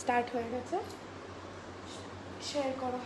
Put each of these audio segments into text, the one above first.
Start হয়ে গেছে। Share করো।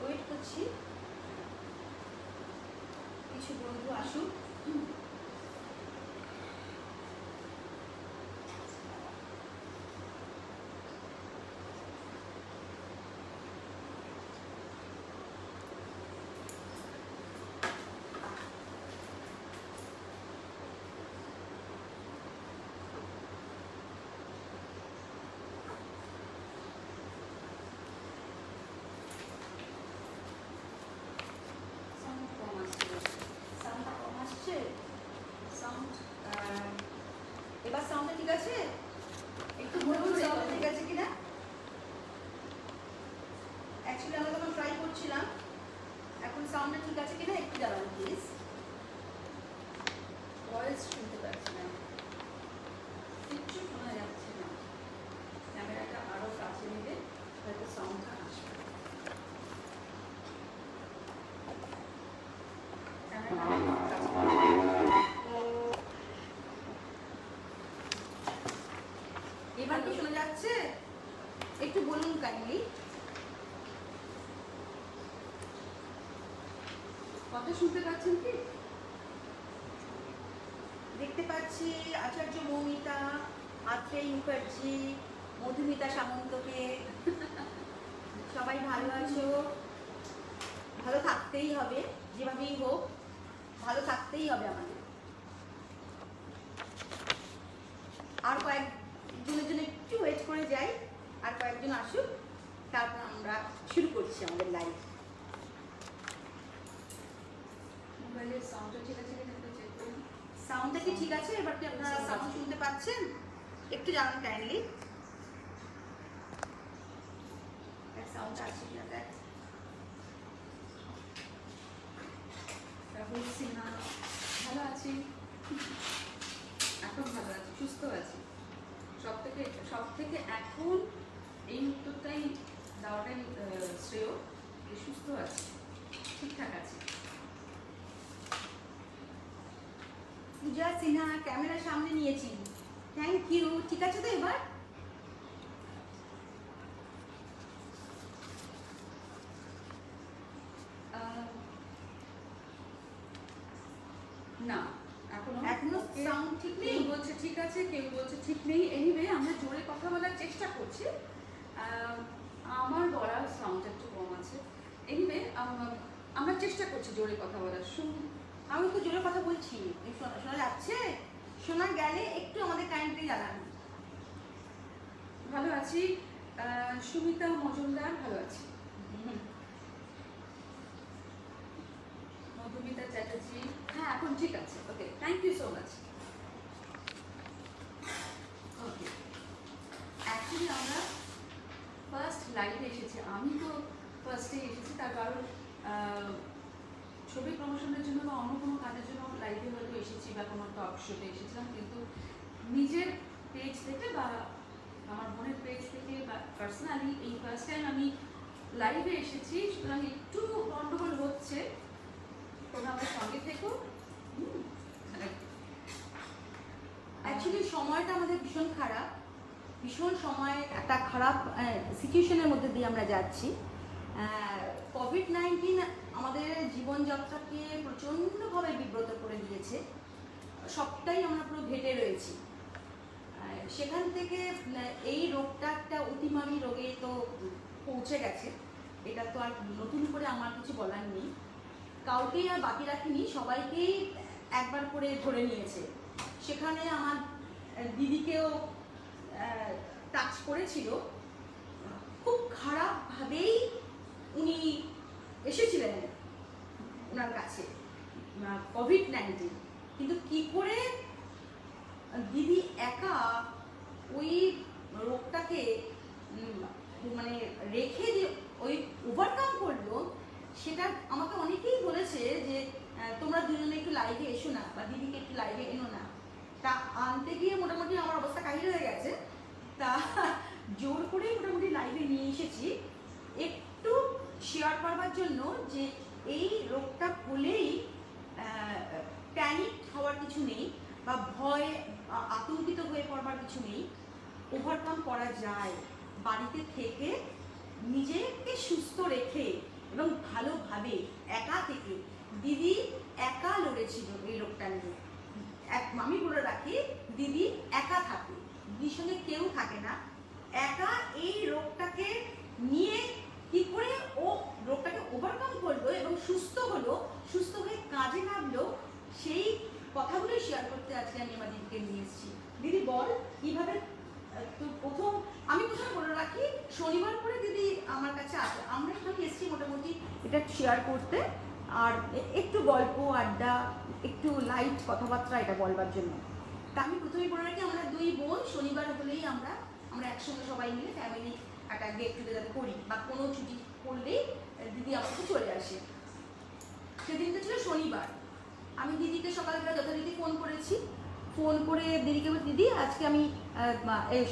ওয়েট করছি কিছু বন্ধু আসুক। এবার সাউন্ডটা ঠিক আছে? একটু বলুন সাউন্ড ঠিক আছে কিনা। অ্যাকচুয়ালি আমরা তখন ট্রাই করছিলাম, এখন সাউন্ডটা ঠিক আছে কিনা একটু জানান প্লিজ। ভয়েস শুনতে পাচ্ছি না, কিচ্ছু শোনা যাচ্ছে না। ক্যামেরাটা আরো কাছে নিলে হয়তো সাউন্ডটা আসবে। এবার কি শোনা যাচ্ছে একটু বলুন কাইন্ডলি। কথা শুনতে পাচ্ছেন কি? দেখতে পাচ্ছি আচার্য মৌমিতা, আত্রেয় মুখার্জি, মধুমিতা সামন্তকে। সবাই ভালো আছো? ভালো থাকতেই হবে, যেভাবেই হোক ভালো থাকতেই হবে আমাদের। আর কয়েকজনের জন্য একটু ওয়েট করে যাই, আর কয়েকজন আসুক, তারপর আমরা শুরু করছি আমাদের লাইভ। মোবাইলের সাউন্ডটা ঠিক আছে কিনা একটু চেক করুন। সাউন্ডটা কি ঠিক আছে? এবার কি আপনারা সাউন্ড শুনতে পাচ্ছেন? একটু জানান কাইন্ডলি। সাউন্ডটা আছে কিনা দেখ। রাহুল সিনহা, ভালো আছি, এখন ভালো আছি, সুস্থ আছি। সব থেকে এখন এই উত্তরটাই দেওয়াটাই শ্রেয়, সুস্থ আছি, ঠিকঠাক আছে। পূজা সিনহা ক্যামেরার সামনে নিয়েছি, থ্যাংক ইউ। ঠিক আছে তো এবার? না, এখনো সাউন্ড ঠিক নেই। কেউ বলছে ঠিক আছে, কেউ বলছে ঠিক নেই। এনিওয়ে আমরা জোরে কথা বলার চেষ্টা করছি। আমার গলার সাউন্ড একটু কম আছে। এনিওয়ে আমরা চেষ্টা করছি জোরে কথা বলার। আমি তো জোরে কথা বলছি, শোনা যাচ্ছে? শোনা গেলে একটু আমাদের কাইন্ডলি জানান। ভালো আছি, সুমিতা মজুমদার, ভালো আছি। মধুমিতা চ্যাটার্জি, হ্যাঁ এখন ঠিক আছে। Okay, thank you so much. Okay, actually আমরা ফার্স্ট লাইভে এসেছি, আমি তো ফার্স্টে এসেছি, তার কারণ ছবি প্রমোশনের জন্য বা অন্য কোনো কাজের জন্য লাইভে হয়তো এসেছি। বা কোনো টক শোতে এসেছিলাম, কিন্তু নিজের পেজ থেকে বা আমার বোনের পেজ থেকে বা পার্সোনালি এই ফার্স্ট টাইম আমি লাইভে এসেছি, সুতরাং একটু গন্ডগোল হচ্ছে, তোমরা আমার সঙ্গে থেকো। অ্যাকচুয়ালি সময়টা আমাদের ভীষণ খারাপ, ভীষণ সময়, একটা খারাপ সিচুয়েশনের মধ্যে দিয়ে আমরা যাচ্ছি। কোভিড-19 আমাদের জীবনযাত্রাকে প্রচণ্ডভাবে বিব্রত করে দিয়েছে, সবটাই আমরা পুরো ঘেটে রয়েছি। সেখান থেকে এই রোগটা একটা অতিমারী রোগে তো পৌঁছে গেছে, এটা তো আর নতুন করে আমার কিছু বলার নেই। কাউকেই আর বাকি রাখিনি, সবাইকেই একবার করে ধরে নিয়েছে। সেখানে আমার দিদিকেও টাচ করেছিল, খুব খারাপভাবেই উনি এসেছিলেন ওনার কাছে কোভিড-19, কিন্তু কি করে দিদি একা ওই রোগটাকে মানে রেখে যে ওই ওভারকাম করলো, সেটা আমাকে অনেকেই বলেছে যে তোমরা দুজনে একটু লাইভে এসো না, বা দিদিকে একটু লাইভে এনো না। তা আনতে গিয়ে মোটামুটি আমার অবস্থা কাহিল হয়ে গেছে, তা জোর করে মোটামুটি লাইভে নিয়ে এসেছি একটু শেয়ার করবার জন্য যে এই রোগটা হলেই প্যানিক হওয়ার কিছু নেই, বা ভয় আতঙ্কিত হয়ে পড়বার কিছু নেই, ওভারকাম করা যায় বাড়িতে থেকে, নিজেকে সুস্থ রেখে এবং ভালোভাবে একা থেকে। দিদি একা লড়েছিল এই রোগটা নিয়ে, আমি বলে রাখি দিদি একা থাকে, দিদির সঙ্গে কেউ থাকে না, একা এই রোগটাকে নিয়ে কি করে ও রোগটাকে ওভারকাম করলো এবং সুস্থ হলো, সুস্থ হয়ে কাজে নামলো, সেই কথাগুলো শেয়ার করতে আজকে আমি আমার দিদিকে নিয়ে এসেছি। দিদি বল কিভাবে। তো আমি প্রথমে বলে রাখি, শনিবার করে দিদি আমার কাছে আসে, আমরা এখানে এসেছি মোটামুটি এটা শেয়ার করতে, আর একটু গল্প আড্ডা, একটু লাইট কথাবার্তা এটা বলবার জন্য। তা আমি প্রথমেই বলে রাখি, আমরা দুই বোন শনিবার হলেই আমরা একসঙ্গে সবাই মিলে ফ্যামিলি একটা গেট টুগেদার করি, বা কোনো ছুটি করলেই দিদি আমার কাছে চলে আসে। সেদিনটা ছিল শনিবার। আমি দিদিকে সকালবেলা যথারীতি ফোন করেছি, ফোন করে দিদিকে বলছি, দিদি আজকে আমি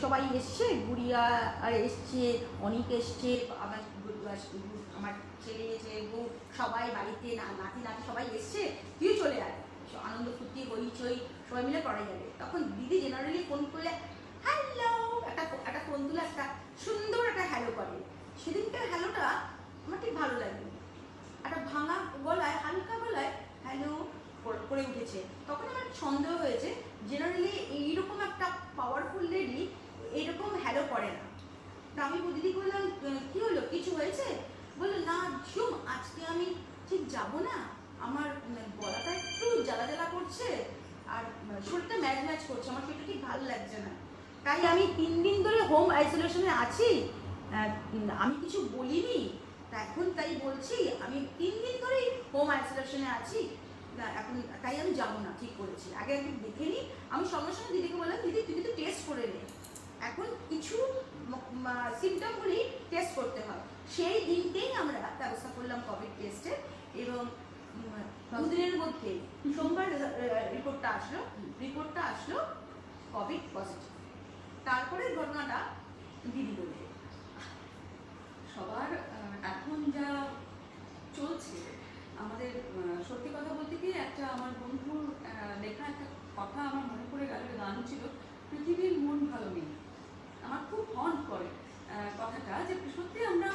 সবাই এসছে, গুড়িয়া আর এসছে, অনেক এসছে, আমার ছেলে বউ সবাই বাড়িতে, নাতি নাতি সবাই এসছে, তুই চলে আয়, আনন্দ ফুর্তি হইচই সবাই মিলে করা যাবে। তখন দিদি জেনারেলি ফোন করলে হ্যালো একটা ফোন তুলে একটা সুন্দর একটা হ্যালো করে। সেদিনকার হ্যালোটা আমার ঠিক ভালো লাগলো, একটা ভাঙা গলায়, হালকা গলায় হ্যালো করে উঠেছে। তখন আমার সন্দেহ হয়েছে, জেনারেলি এইরকম একটা পাওয়ারফুল লেডি এইরকম হ্যালো করে না। তা আমি দিদি বললাম কি হলো, কিছু হয়েছে? বললো না ঝুম, আজকে আমি ঠিক যাব না, আমার গলাটা একটু জ্বালা জ্বালা করছে আর শরীরটা ম্যাচ ম্যাচ করছে, আমার শরীরটা ঠিক ভালো লাগছে না, তাই আমি 3 দিন ধরে হোম আইসোলেশনে আছি, আমি কিছু বলিনি, এখন তাই বলছি আমি 3 দিন ধরেই হোম আইসোলেশনে আছি, এখন তাই আমি যাবো না, ঠিক করেছি। আগে একদিন দেখে নিই। আমি সঙ্গে সঙ্গে দিদিকে বললাম, দিদি তুই কিন্তু টেস্ট করে নে, এখন কিছু সিমটম হলেই টেস্ট করতে হয়। সেই দিনকেই আমরা ব্যবস্থা করলাম কোভিড টেস্টের, এবং 2 দিনের মধ্যে সোমবার রিপোর্টটা আসলো কোভিড পজিটিভ। তারপরে ঘটনাটা দিদি বলবে। সবার এখন যা চলছে, আমাদের সত্যি কথা বলতে কি, একটা আমার বন্ধুর লেখা একটা কথা আমার মনে পড়ে গেল, গান ছিল, পৃথিবীর মন ভালো নেই। আমার খুব হন্ট করে কথাটা, যে সত্যি আমরা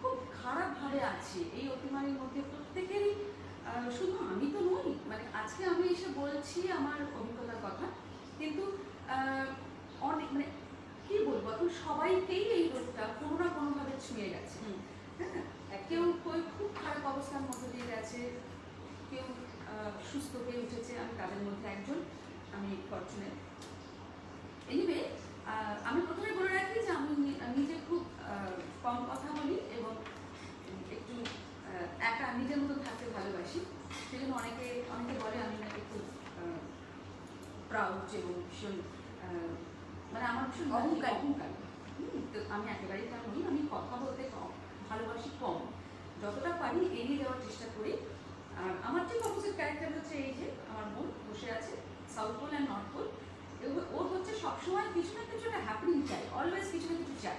খুব খারাপভাবে আছি এই অতিমারির মধ্যে, প্রত্যেকেরই। শুধু আমি তো নই, মানে আজকে আমি এসে বলছি আমার অভিজ্ঞতার কথা, কিন্তু অনেক, মানে কি বলবো, এখন সবাইকেই এই রোগটা কোনো না কোনোভাবে ছুঁয়ে গেছে। হ্যাঁ, কেউ খুব খারাপ অবস্থার মধ্যে দিয়ে গেছে, কেউ সুস্থ হয়ে উঠেছে, আমি তাদের মধ্যে একজন, আমি ফরচুনেট। এনিওয়ে, আমি প্রথমে বলে রাখি যে আমি নিজে খুব কম কথা বলি এবং একটু একা নিজের মতো থাকতে ভালোবাসি। সেই জন্য অনেকে বলে আমি নাকি খুব প্রাউড এবং ভীষণ, মানে আমার ভীষণ অহংকার। তো আমি একেবারেই তা নই, আমি কথা বলতে ভালোবাসি কম, যতটা পারি এড়িয়ে যাওয়ার চেষ্টা করি। আর আমার ঠিক অপোজিট ক্যারেক্টার হচ্ছে এই যে আমার বোন বসে আছে, সবসময় কিছু না কিছু একটা হ্যাপেনিং চাই, অলওয়েজ কিছু না কিছু চাই।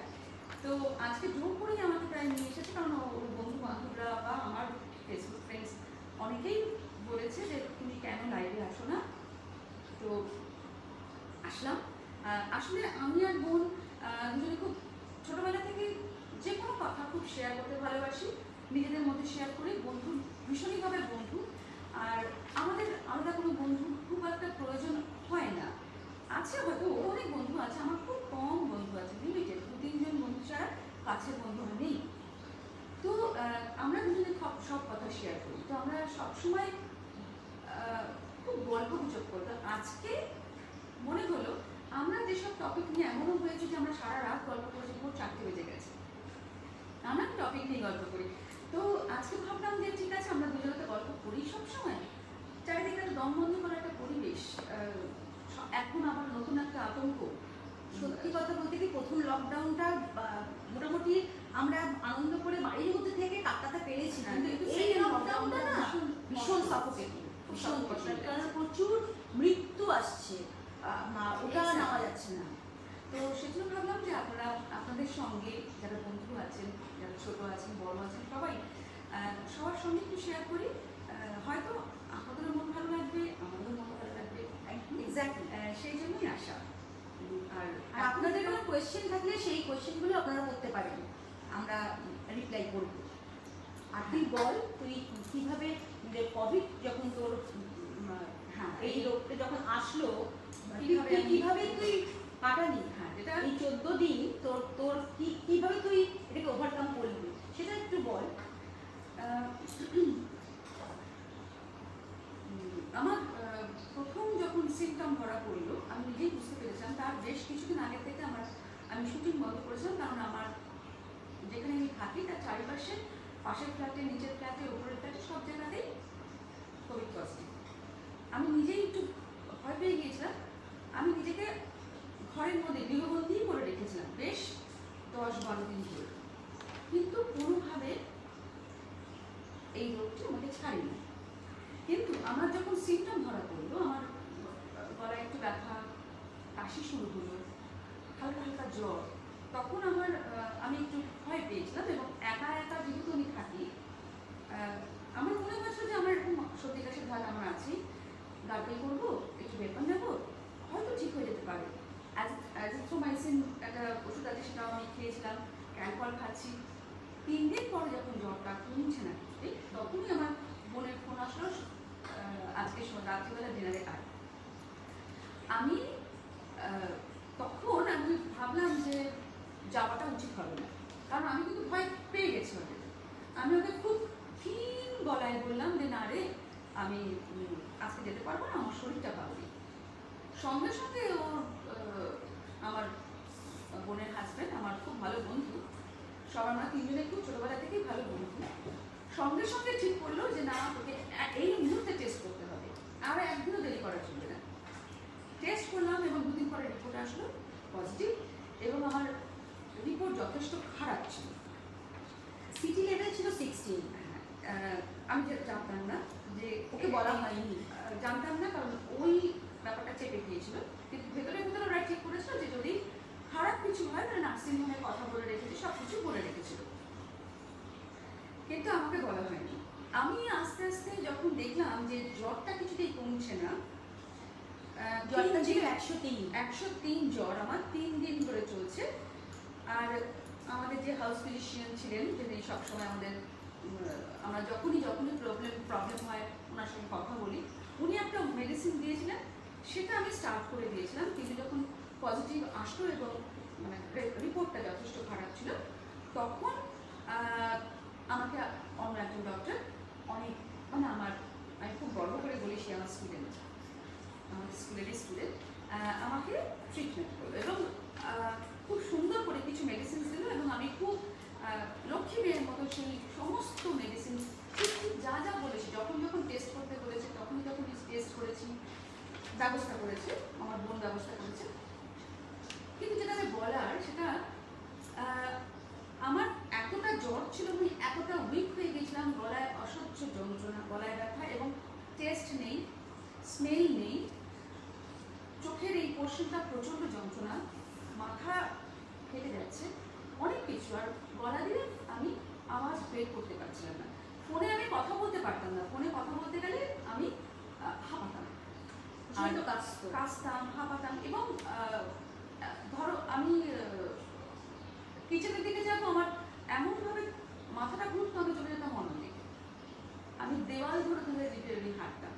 তো আজকে জোর করেই আমাকে প্রায় নিয়ে এসেছে, কারণ ওর বন্ধু বান্ধবরা বা আমার ফেসবুক ফ্রেন্ডস অনেকেই বলেছে যে তুমি কেন লাইভে আসো না। তো আসলাম। আসলে আমি আর বোন দুজনে খুব ছোটোবেলা থেকে যে কোনো কথা খুব শেয়ার করতে ভালোবাসি, নিজেদের মধ্যে শেয়ার করি, বন্ধু ভীষণইভাবে বন্ধু। আর আমাদের আলাদা কোনো বন্ধু খুব একটা প্রয়োজন হয় না। আছে হয়তো ওর অনেক বন্ধু আছে, আমার খুব কম বন্ধু আছে, লিমিটেড 2-3 জন বন্ধু ছাড়া কাছের বন্ধু নেই। তো আমরা দুজনে সব কথা শেয়ার করি। তো আমরা সবসময় খুব গল্প গুজব করতাম। আজকে মনে হলো আমরা যেসব টপিক নিয়ে এমনও হয়েছে যে আমরা সারা রাত গল্প করেছি, ভোর 4টে বেজে গেছে, আমরা টপিক নিয়ে গল্প করি। তো আজকে ভাবলাম যে ঠিক আছে আমরা দুজনে তো গল্প করি সবসময়, চারিদিকে একটা দম বন্ধ করার একটা পরিবেশ, এখন আবার নতুন একটা আতঙ্ক। সত্যি কথা বলতে কি প্রথম লকডাউনটা মোটামুটি আমরা আনন্দ করে বাড়ির মধ্যে থেকে কাটাতে পেরেছি, কিন্তু এই লকডাউনটা না ভীষণ সাফোকেটিং, ভীষণ কষ্ট, কারণ প্রচুর মৃত্যু আসছে, ওটা নেওয়া যাচ্ছে না। তো সেজন্য ভাবলাম যে আপনারা আপনাদের সঙ্গে যারা বন্ধু আছেন, যারা ছোট আছেন, বড় আছেন, সবাই সবার সঙ্গে একটু শেয়ার করি। হয়তো আপনাদেরও মন ভালো লাগবে, আমাদেরও মন ভালো লাগবে। এক্স্যাক্টলি, সেই জন্যই আসা। আর আপনাদের কোনো কোয়েশ্চেন থাকলে সেই কোয়েশ্চেনগুলো আপনারা করতে পারেন, আমরা রিপ্লাই করব। আর তুই বল, তুই কিভাবে কোভিড যখন তোর হ্যাঁ এই রোগটা যখন আসলো কিভাবে কিভাবে তুই কাটালি, হ্যাঁ যেটা এই 14 দিন তোর তোর কিভাবে তুই এটাকে ওভারকাম করলি সেটা একটু বল। আমার প্রথম যখন সিমটম ধরা পড়লো আমি নিজেই বুঝতে পেরেছিলাম। তার বেশ কিছুদিন আগে থেকে আমি শুটিং বন্ধ করেছিলাম, কারণ আমার যেখানে আমি থাকি তার চারিপাশে, পাশের ফ্ল্যাটে, নিচের ফ্ল্যাটে, উপরের ফ্ল্যাটে, সব জায়গাতেই কোভিড পজিটিভ। আমি নিজেই একটু ভয় পেয়ে গিয়েছিলাম। আমি নিজেকে ঘরের মধ্যে গৃহবন্দী করে রেখেছিলাম বেশ 10-12 দিন ধরে, কিন্তু কোনোভাবে এই রোগটি আমাকে ছাড়েনি। কিন্তু আমার যখন সিমটম ধরা পড়লো, আমার গলায় একটু ব্যথা, কাশি শুরু হলো, হালকা হালকা জ্বর, তখন আমি একটু ভয় পেয়েছিলাম। এবং একা একা যেহেতু আমি থাকি, আমার মনে হয়েছিল যে আমার এরকম সর্দি কাশির ধার আমার আছেই, গার্গল করবো, একটু বেতন নেবো, হয়তো ঠিক হয়ে যেতে পারে। অ্যাজিথ্রোমাইসিন একটা ওষুধ আছে, সেটাও আমি খেয়েছিলাম, ক্যালপল খাচ্ছি। 3 দিন পরে যখন জ্বরটা কমছে না কিছুতেই, তখনই আমার বোনের ফোন আসলো, আজকে রাত্রিবেলা ডিনারে আয়। আমি তখন আমি ভাবলাম যে যাওয়াটা উচিত হবে না, কারণ আমি কিন্তু ভয় পেয়ে গেছি ওদের। আমি ওকে খুব ক্ষীণ গলায় বললাম যে না রে, আমি আজকে যেতে পারবো না, আমার শরীরটা ভালো নেই। সঙ্গে সঙ্গে আমার বোনের হাজব্যান্ড, আমার খুব ভালো বন্ধু, সব আমরা 3 জনে খুব ছোটবেলা থেকেই ভালো বন্ধু, সঙ্গে সঙ্গে ঠিক করলো যে না, তোকে এই মুহূর্তে টেস্ট করতে হবে, আর একদিনও দেরি করা চলবে না। টেস্ট করলাম এবং 2 দিন পরে রিপোর্ট আসলো পজিটিভ, এবং আমার রিপোর্ট যথেষ্ট খারাপ ছিল। সিটি লেভেল ছিল 16। আমি যেটা জানতাম না, যে ওকে বলা হয়নি, জানতাম না, কারণ ওই ব্যাপারটা চেপে গিয়েছিল। কিন্তু ভেতরে ভেতরে ওরা ঠিক করেছিল যে যদি খারাপ কিছু হয় তাহলে নার্সিংহোমের কথা বলে রেখেছে, সব কিছু বলে রেখেছিল, কিন্তু আমাকে বলা হয়নি। আমি আস্তে আস্তে যখন দেখলাম যে জ্বরটা কিছুতেই কমছে না, জ্বরটা ছিল 103 জ্বর আমার 3 দিন ধরে চলছে। আর আমাদের যে হাউস ফিজিশিয়ান ছিলেন, যিনি সবসময় আমরা যখনই প্রবলেম হয় ওনার সঙ্গে কথা বলি, উনি একটা মেডিসিন দিয়েছিলেন, সেটা আমি স্টার্ট করে দিয়েছিলাম। কিন্তু যখন পজিটিভ আসলো এবং মানে রিপোর্টটা যথেষ্ট খারাপ ছিল, তখন আমাকে অন্য একজন ডক্টর অনেক আমি খুব গর্ব করে বলি, সে আমার স্টুডেন্ট, আমাদের স্কুলেরই স্টুডেন্ট, আমাকে ট্রিটমেন্ট করলো এবং খুব সুন্দর করে কিছু মেডিসিন দিল। এবং আমি খুব লক্ষ্মী মেয়ের মতো সেই সমস্ত মেডিসিন ঠিক যা যা বলেছি, যখন টেস্ট করতে বলেছে তখন টেস্ট করেছি, ব্যবস্থা করেছে, আমার বোন ব্যবস্থা করেছে। কিন্তু যেটা আমি বলার, সেটা আমার এতটা জ্বর ছিল, আমি এতটা উইক হয়ে গেছিলাম, গলায় অসহ্য যন্ত্রণা, গলায় ব্যথা, এবং টেস্ট নেই, স্মেল নেই, চোখের এই কোশ্চেনটা প্রচণ্ড যন্ত্রণা, মাথা কেটে যাচ্ছে, অনেক কিছু, আর গলা দিয়ে আমি আওয়াজ বের করতে পারছিলাম না। ফোনে আমি কথা বলতে পারতাম না, ফোনে কথা বলতে গেলে আমি হাঁপাতাম, আর কাশতাম, হাঁপাতাম। এবং ধরো আমি কিচেনের দিকে যাবো, আমার এমনভাবে মাথাটা ঘুরতো, আমি চলে যেতাম অন্যদিকে, আমি দেওয়াল ধরে ধরে লিটারেলি হাঁটতাম।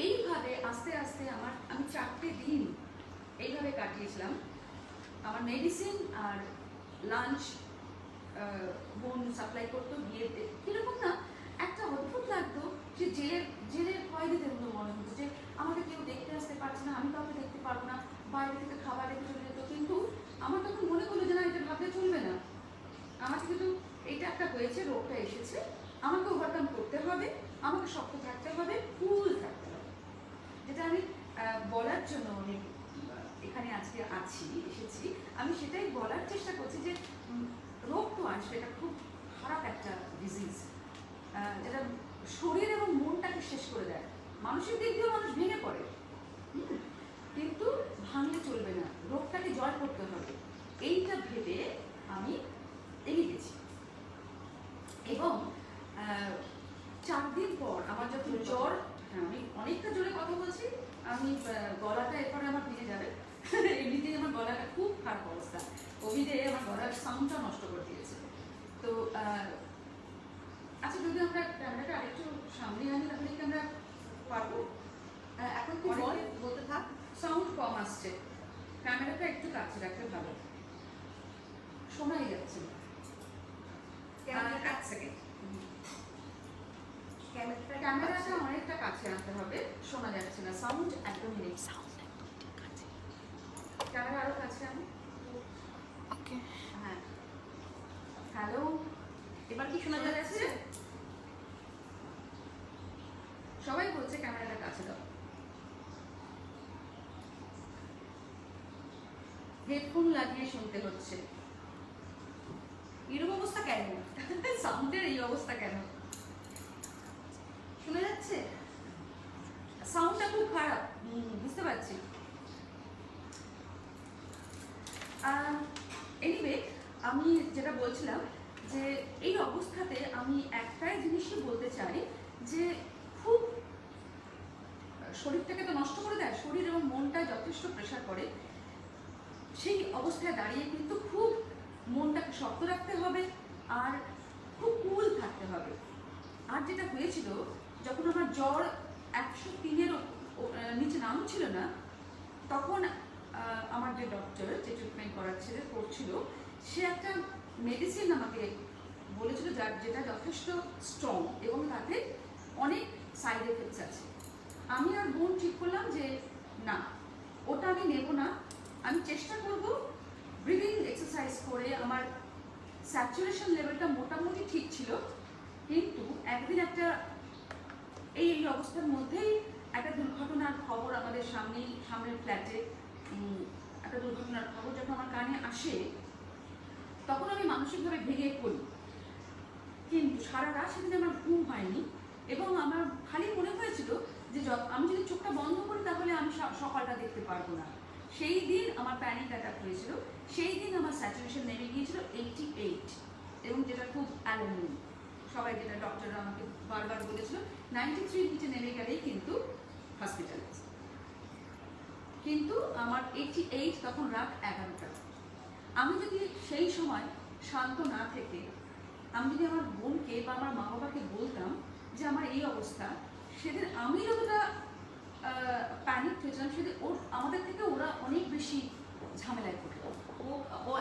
এইভাবে আস্তে আস্তে আমি 4টে দিন এইভাবে কাটিয়েছিলাম। আমার মেডিসিন আর লাঞ্চ বোন সাপ্লাই করতো, গিয়ে কিরকম না একটা অদ্ভুত লাগতো, যে জেলের কয়েদিদের মতো মনে হতো, যে আমাকে কেউ দেখতে আসতে পারছে না, আমি কাউকে দেখতে পারবো না, বাইরে থেকে খাবার রেখে চলে যেত। কিন্তু আমার তখন মনে হলো যে না, এটা ভাবলে চলবে না, আমাকে কিন্তু এটা একটা হয়েছে, রোগটা এসেছে, আমাকে ওভারকাম করতে হবে, আমাকে শক্ত থাকতে হবে, কুল থাকতে হবে। যেটা আমি বলার জন্য আমি এখানে আজকে এসেছি, আমি সেটাই বলার চেষ্টা করছি, যে রোগ তো আসবে, এটা খুব খারাপ একটা ডিজিজ, যেটা শরীর এবং মনটাকে শেষ করে দেয়। মানসিক দিক দিয়েও মানুষ ভেঙে পড়ে, কিন্তু ভাঙলে চলবে না, রোগটাকে জয় করতে হবে, এইটা ভেবে আমি এগিয়ে গেছি। এবং 4 দিন পর আমার যখন জ্বর, আমি অনেকটা জোরে কথা বলছি, আমি গলাটা এরপরে আমার ভেঙে যাবে, এমনিতেই আমার গলাটা খুব খারাপ অবস্থা, কোভিডে আমার গলার সাউন্ডটা নষ্ট করে দিয়েছে। তো আচ্ছা, যদি আমরা ক্যামেরাটা আরেকটু সামনে আনি তাহলে কি আমরা পারবো? এখন তুই বলতে থাক। সাউন্ড কম আসছে, ক্যামেরাটা একটু কাছে রাখলে ভালো, শোনাই যাচ্ছে না। এক সেকেন্ড, ক্যামেরাটা অনেকটা কাছে আনতে হবে, শোনা যাচ্ছে না, সাউন্ড একদম নেই। ক্যামেরা আরো কাছে আনো। ওকে, হ্যাঁ, হ্যালো, এবার কি শোনা যাচ্ছে? সবাই বলছে ক্যামেরাটা কাছে দাও। হেডফোন লাগিয়ে শুনতে হচ্ছে, এরকম অবস্থা কেন? সাউন্ডের এই অবস্থা কেন? শোনা যাচ্ছে? সাউন্ডটা খুব খারাপ, বুঝতে পারছি। এনিওয়ে, আমি যেটা বলছিলাম, যে এই অবস্থাতে আমি একটাই জিনিসই বলতে চাই, যে খুব শরীরটাকে তো নষ্ট করে দেয়, শরীর এবং মনটা যথেষ্ট প্রেশার করে। সেই অবস্থায় দাঁড়িয়ে কিন্তু খুব মনটাকে শক্ত রাখতে হবে, আর খুব কুল থাকতে হবে। আর যেটা হয়েছিল, যখন আমার জ্বর 103-এর নিচে নামছিল না, তখন আমার যে ডক্টর, যে ট্রিটমেন্ট করছিল, সে একটা মেডিসিন আমাকে বলেছিল, যেটা যথেষ্ট স্ট্রং এবং তাতে অনেক সাইড এফেক্টস আছে। আমি আর বোন ঠিক করলাম যে না, ওটা আমি নেব না, আমি চেষ্টা করব ব্রিদিং এক্সারসাইজ করে। আমার স্যাচুরেশন লেভেলটা মোটামুটি ঠিক ছিল, কিন্তু একদিন একটা এই অবস্থার মধ্যেই একটা দুর্ঘটনার খবর আমাদের সামনের ফ্ল্যাটে একটা দুর্ঘটনার খবর যখন আমার কানে আসে, তখন আমি মানসিকভাবে ভেঙে পড়ি। কিন্তু সারা রাত সেদিন আমার ঘুম হয়নি, এবং আমার খালি মনে হয়েছিল যে আমি যদি চোখটা বন্ধ করি তাহলে আমি সকালটা দেখতে পারবো না। সেই দিন আমার প্যানিক অ্যাটাক হয়েছিল, সেই দিন আমার স্যাচুরেশন নেমে গিয়েছিল 88, এবং যেটা খুব অ্যালার্মিং। সবাই, যেটা ডক্টররা আমাকে বারবার বলেছিল, 93 নিচে নেমে গেলেই কিন্তু হসপিটালাইজ। কিন্তু আমার 88 তখন রাত 11টা। আমি যদি সেই সময় শান্ত না থেকে আমি যদি আমার বোনকে বা আমার মা বাবাকে বলতাম যে আমার এই অবস্থা, সেদিন আমি যতটা প্যানিক হয়েছিলাম, সেদিন আমাদের থেকে ওরা অনেক বেশি ঝামেলায় পড়লো। ও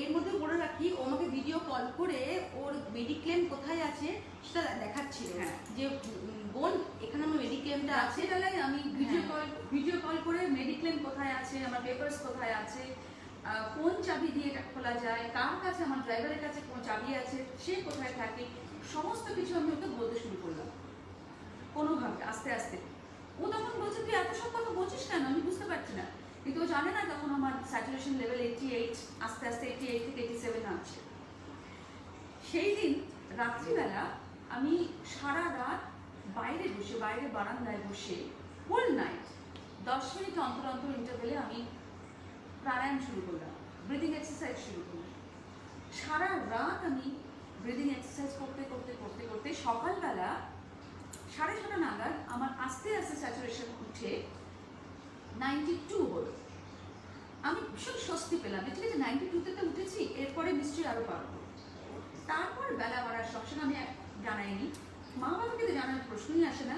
এর মধ্যে বলে রাখি, ও আমাকে ভিডিও কল করে ওর মেডিক্লেম কোথায় আছে সেটা দেখাচ্ছিল। হ্যাঁ, যে বোন, এখানে আমার মেডিক্লেমটা আছে। সেটাই আমি ভিডিও কল করে মেডিক্লেম কোথায় আছে, আমার পেপারস কোথায় আছে, কোন চাবি দিয়ে এটা খোলা যায়, কার কাছে, আমার ড্রাইভারের কাছে কোন চাবি আছে, সে কোথায় থাকে, সমস্ত কিছু আমি ওকে বলতে শুরু করলাম কোনোভাবে, আস্তে আস্তে। ও তখন বলছে, তুই এত সব কথা বলছিস কেন, আমি বুঝতে পারছি না। কিন্তু ও জানে না তখন আমার স্যাচুরেশন লেভেল 88, আস্তে আস্তে 88 থেকে 87 আসছে। সেই দিন রাত্রিবেলা আমি সারা রাত বাইরে বারান্দায় বসে হোল নাইট 10 মিনিট অন্তর অন্তর ইন্টারভেলে আমি প্রাণায়াম শুরু করলাম, ব্রিদিং এক্সারসাইজ শুরু করলাম। সারা রাত আমি ব্রিদিং এক্সারসাইজ করতে করতে করতে করতে সকালবেলা 6:30 নাগাদ আমার আস্তে আস্তে স্যাচুরেশন উঠে 92 হলো। আমি ভীষণ স্বস্তি পেলাম, ঠিক আছে 92তে তো উঠেছি, এরপরে নিশ্চয়ই আরও পারবো। তারপর বেলা বাড়ার সবসময় আমি জানাইনি, মা বাবাকে তো জানার প্রশ্নই আসে না,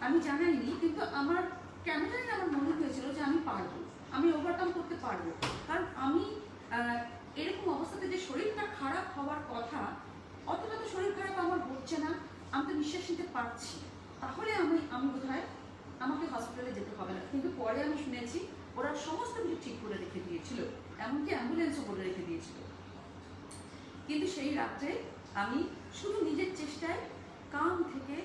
আমি জানাইনি। কিন্তু আমার কেন জানি না আমার মনে হয়েছিল যে আমি পারবো, আমি ওভারকাম করতে পারবো। কারণ আমি এরকম অবস্থাতে যে শরীরটা খারাপ হওয়ার কথা, অতটা তো শরীর খারাপ আমার হচ্ছে না, আমি তো নিঃশ্বাস নিতে পারছি, তাহলে আমি বোধ হয় আমাকে হসপিটালে যেতে হবে না। কিন্তু পরে আমি শুনেছি ওরা সমস্ত কিছু ঠিক করে রেখে দিয়েছিল, এমনকি অ্যাম্বুলেন্সও করে রেখে দিয়েছিল। কিন্তু সেই রাত্রে আমি শুধু নিজের চেষ্টায় কাম থেকে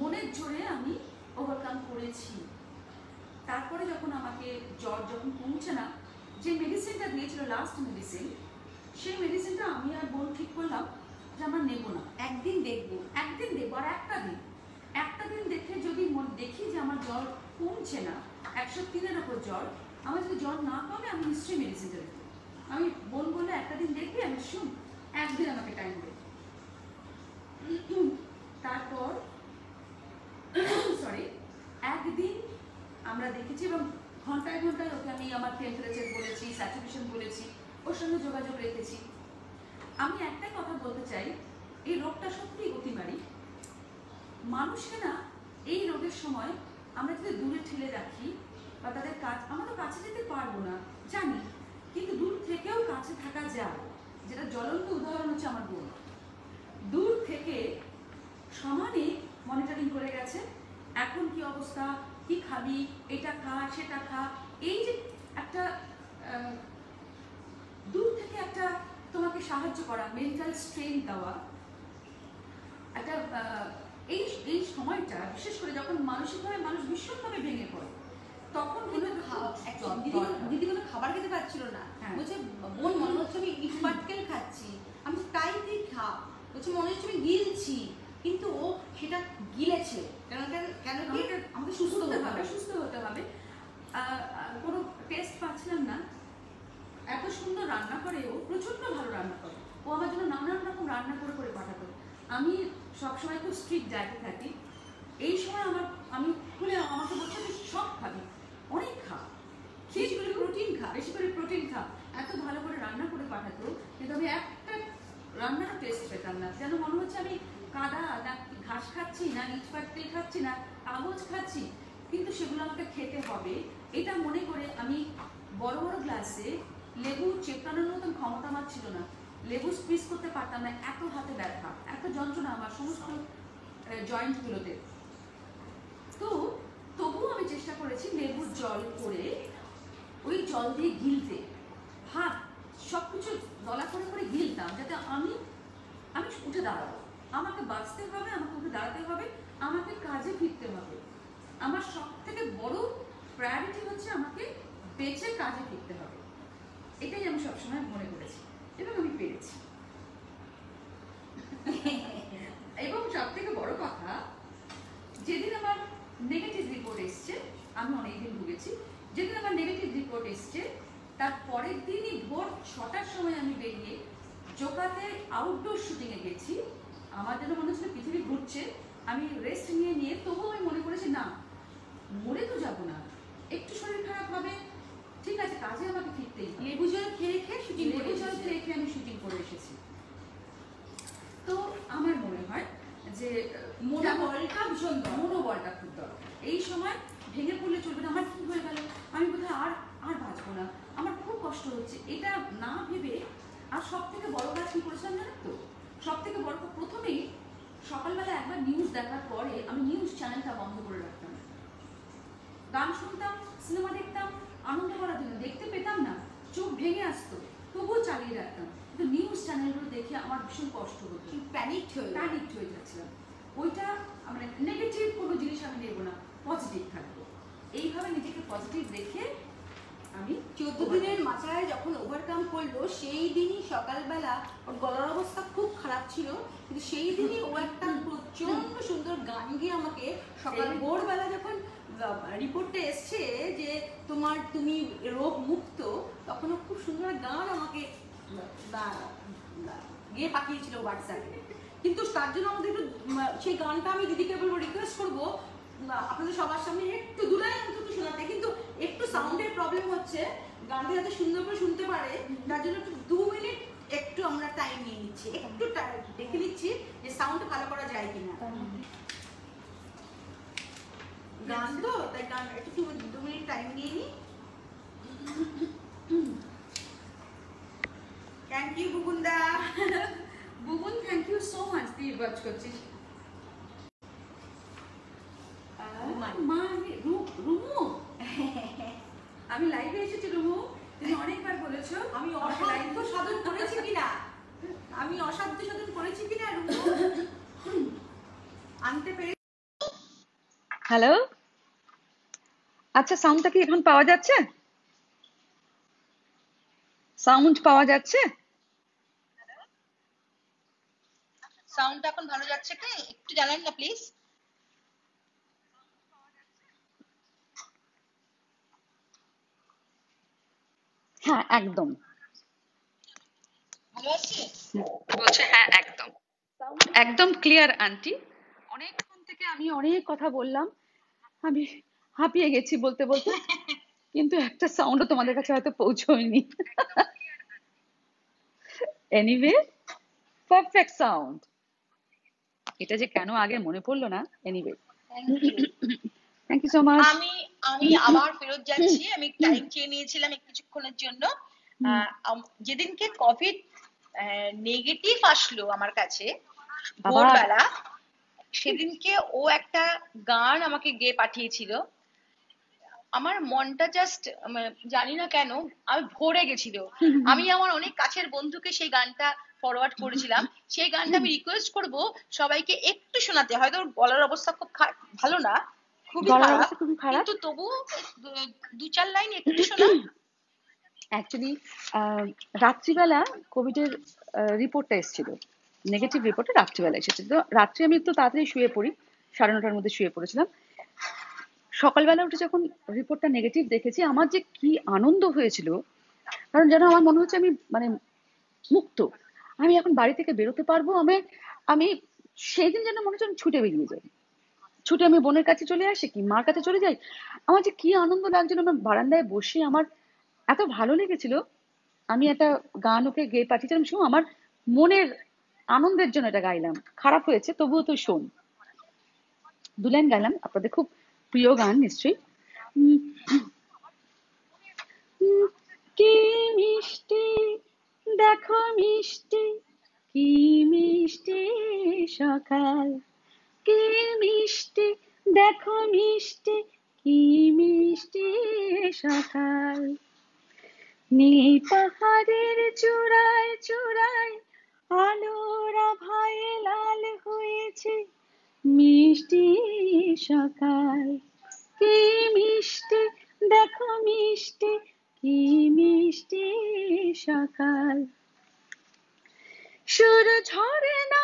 মনের জোরে আমি ওভারকাম করেছি। তারপরে যখন আমাকে জ্বর যখন কমছে না, যে মেডিসিনটা দিয়েছিল লাস্ট মেডিসিন, সেই মেডিসিনটা আমি আর বোন ঠিক করলাম যে আমরা নেব না, একদিন দেখবো আর একটা দিন দেখে যদি দেখি যে আমার জ্বর কমছে না, 103-এর ওপর জ্বর, আমার যদি জ্বর না কমে আমি নিশ্চয়ই মেডিসিনটা দেবো। আমি বোন বললে একটা দিন দেখবি, আমি শুন একদিন আমাকে টাইম দেবে। তারপর একদিন আমরা দেখেছি এবং ঘন্টায় ঘন্টায় ওকে আমি আমার টেম্পারেচার বলেছি, স্যাচুরেশন বলেছি, ওর সঙ্গে যোগাযোগ রেখেছি। আমি একটাই কথা বলতে চাই, এই রোগটা সত্যিই অতিমারী। মানুষকে না এই রোগের সময় আমরা যদি দূরে ঠেলে রাখি বা তাদের কাজ, আমরা তো কাছে যেতে পারবো না জানি, কিন্তু দূর থেকেও কাছে থাকা যায়। যেটা জ্বলন্ত উদাহরণ হচ্ছে আমার বোন, দূর থেকে সমানে মনিটরিং করে গেছে, এখন কি অবস্থা, কি খাবি, এটা খা সেটা খা। এই যে একটা দূর থেকে একটা তোমাকে সাহায্য করা, মেন্টাল স্ট্রেন দেওয়া, একটা এই সময়টা বিশেষ করে যখন মানসিকভাবে মানুষ ভীষণভাবে ভেঙে পড়ে, তখন দিদি কোনো খাবার খেতে পারছিল না, বলছে বোন মনে হচ্ছে আমি ইট পাটকেল খাচ্ছি, আমি তাই তুই খা, বলছে মনে হচ্ছে আমি গিলছি, কিন্তু ও সেটা গিলেছে। কেন কি আমাকে সুস্থ হতে হবে। কোনো টেস্ট পাচ্ছিলাম না, এত সুন্দর রান্না করে, ও প্রচন্ড ভালো রান্না করে, ও আমার জন্য নানান রকম রান্না করে করে পাঠাতো। আমি সবসময় খুব স্ট্রিক্ট ডায়েটে থাকি, এই সময় আমি খুলে আমাকে বলছে তুই সব খাবি, অনেক খা, বেশি করে প্রোটিন খা, এত ভালো করে রান্না করে পাঠাতো। কিন্তু আমি একটা রান্নার টেস্ট পেতাম না, যেন মনে হচ্ছে আমি কাদা না ঘাস খাচ্ছি, না ইট পাটকেল খাচ্ছি, না কাগজ খাচ্ছি, কিন্তু সেগুলো আমাকে খেতে হবে এটা মনে করে আমি বড় বড় গ্লাসে লেবু চেপটানোর মতন ক্ষমতা আমার ছিল না, লেবু স্কুইজ করতে পারতাম না, এত হাতে ব্যথা, এত যন্ত্রণা আমার সমস্ত জয়েন্টগুলোতে। তো তবুও আমি চেষ্টা করেছি লেবুর জল করে ওই জল দিয়ে গিলতে, হাত সব কিছু দলা করে করে গিলতাম, যাতে আমি উঠে দাঁড়াবো, আমাকে বাঁচতে হবে, আমাকে উঠে দাঁড়াতে হবে, আমাকে কাজে ফিরতে হবে। আমার সব থেকে বড় প্রায়োরিটি হচ্ছে আমাকে বেঁচে কাজে ফিরতে হবে, এটাই আমি সবসময় মনে করেছি এবং আমি পেরেছি। এবং সব থেকে বড় কথা, যেদিন আমার নেগেটিভ রিপোর্ট এসছে, আমি অনেকদিন ভুগেছি, যেদিন আমার নেগেটিভ রিপোর্ট এসছে তার পরের দিনই ভোর 6টার সময় আমি বেরিয়ে জোকাতে আউটডোর শুটিংয়ে গেছি। আমার যেন মনে হচ্ছিল পৃথিবী ঘুরছে, আমি রেস্ট নিয়ে তবুও আমি মনে করেছি না, মরে তো যাবো না, একটু শরীর খারাপ হবে, ঠিক আছে, কাজে আমাকে ফিরতেই। লেবু জল খেয়ে আমি শুটিং করে এসেছি। তো আমার মনে হয় যে মনোবলটা খুব দরকার। এই সময় ভেঙে পড়লে চলবে না, আমার কি হয়ে গেল, আমি বোধহয় আর বাঁচবো না, আমার খুব কষ্ট হচ্ছে, এটা না ভেবে। আর সব থেকে বড় কাজ কি করেছিলাম জানেন তো, সব থেকে বড় প্রথমেই সকালবেলা একবার নিউজ দেখার পরে আমি নিউজ চ্যানেলটা বন্ধ করে রাখতাম, গান শুনতাম, সিনেমা দেখতাম, আনন্দ করার জন্য, দেখতে পেতাম না, চোখ ভেঙে আসতো, তবুও চালিয়ে রাখতাম। কিন্তু নিউজ চ্যানেলগুলো দেখে আমার ভীষণ কষ্ট হতো, প্যানিক হয়ে যাচ্ছিলাম। ওইটা মানে নেগেটিভ কোনো জিনিস আমি নেবো না, পজিটিভ থাকবো, এইভাবে নিজেকে পজিটিভ রেখে আমি 14 দিনের মাথায় যখন ওভারকাম করলো, সেই দিনই সকালবেলা ওর গলার অবস্থা খুব খারাপ ছিল, কিন্তু সেই দিনই ও একটা প্রচন্ড সুন্দর গান গিয়ে আমাকে সকাল ভোরবেলা যখন রিপোর্টে এসছে যে তুমি রোগ মুক্ত, তখনও খুব সুন্দর গান আমাকে গিয়ে পাঠিয়েছিল হোয়াটসঅ্যাপে। কিন্তু তার জন্য আমাদের একটু সেই গানটা আমি দিদিকে বলবো, রিকোয়েস্ট করবো আপনাদের সবার সামনে একটু দু লাইন অন্তত শোনাতে, কিন্তু একটু সাউন্ডের প্রবলেম হচ্ছে, গানটা যাতে সুন্দর করে শুনতে পারে তার জন্য একটু 2 মিনিট একটু আমরা টাইম নিয়ে নিচ্ছি, একটু দেখে নিচ্ছি যে সাউন্ড ভালো করা যায় কিনা। গান তো তাই গান একটু 2 মিনিট টাইম নিয়ে নিই। থ্যাংক ইউ বুবুনদা। Bubun thank you so much, দিয়ে ওয়াচ করছিস। মা রুমু, আমি লাইভে এসেছি রুমু, তুমি অনেকবার বলেছো আমি অসাধ্য সাধন করেছি কিনা, আমি অসাধ্য সাধন করেছি কিনা রুমু আনতে পেরে। হ্যালো, আচ্ছা সাউন্ডটা কি এখন পাওয়া যাচ্ছে? সাউন্ড পাওয়া যাচ্ছে? সাউন্ডটা এখন ভালো যাচ্ছে কি? একটু জানান না প্লিজ। হ্যাঁ একদম ভালো আছে? বলছে হ্যাঁ একদম একদম ক্লিয়ার আন্টি। অনেকক্ষণ থেকে আমি অনেক কথা বললাম, আমি হাঁপিয়ে গেছি বলতে বলতে, কিন্তু একটা সাউন্ডও তোমাদের কাছে হয়তো পৌঁছয়নি। Anyway, perfect sound. এটা যে কেন আগে মনে পড়লো না। Anyway, thank you so much. আমি আবার ফেরত যাচ্ছি, আমি টাইম চেয়ে নিয়েছিলাম কিছুক্ষণের জন্য। যেদিনকে কোভিড নেগেটিভ আসলো আমার কাছে ভোরবেলা, সেদিনকে ও একটা গান আমাকে গেয়ে পাঠিয়েছিল। আমার মনটা জাস্ট জানি না কেন আমি ভরে গেছিল। আমি আমার অনেক কাছের বন্ধুকে সেই গানটা ফরওয়ার্ড করেছিলাম। সেই গানটা আমি রিকোয়েস্ট করব সবাইকে একটু শোনাতে। হয়তো ওর গলার অবস্থা খুব ভালো না, খুবই খারাপ, কিন্তু তবু 2-4 লাইন একটু শোনা। অ্যাকচুয়ালি রাত্রিবেলা কোভিডের রিপোর্টটা এসেছিল, নেগেটিভ রিপোর্টটা রাত্রিবেলা এসেছিল। তো রাত্রে আমি তো তাড়াতাড়ি শুয়ে পড়ি, 9:30টার মধ্যে শুয়ে পড়েছিলাম। সকালবেলা উঠে যখন রিপোর্টটা নেগেটিভ দেখেছি, আমার যে কি আনন্দ হয়েছিল, কারণ যেন আমার মনে হচ্ছে আমি মানে মুক্ত, আমি এখন বাড়ি থেকে বেরোতে পারবো। আমি সেই দিন যেন মনে হচ্ছে আমি ছুটে বেরিয়ে যাই, ছুটে আমি বোনের কাছে চলে আসি, কি মার কাছে চলে যাই। আমার যে কি আনন্দ লাগছিল, আমার বারান্দায় বসে আমার এত ভালো লেগেছিল। আমি একটা গান ওকে গেয়ে পাঠিয়েছিলাম, শোন, আমার মনের আনন্দের জন্য এটা গাইলাম, খারাপ হয়েছে তবুও তুই শোন। 2 লাইন গাইলাম, আপনাদের খুব প্রিয় গান নিশ্চয়ই। কি মিষ্টি দেখো মিষ্টি, কি মিষ্টি সকাল, কি মিষ্টি দেখো মিষ্টি, কি মিষ্টি সকাল। নীল পাহাড়ের চূড়ায় চূড়ায় আলোর আভায় লাল হয়েছে মিষ্টি সকাল, কি মিষ্টি দেখো মিষ্টি, কি মিষ্টি সকাল। সুর ঝরে না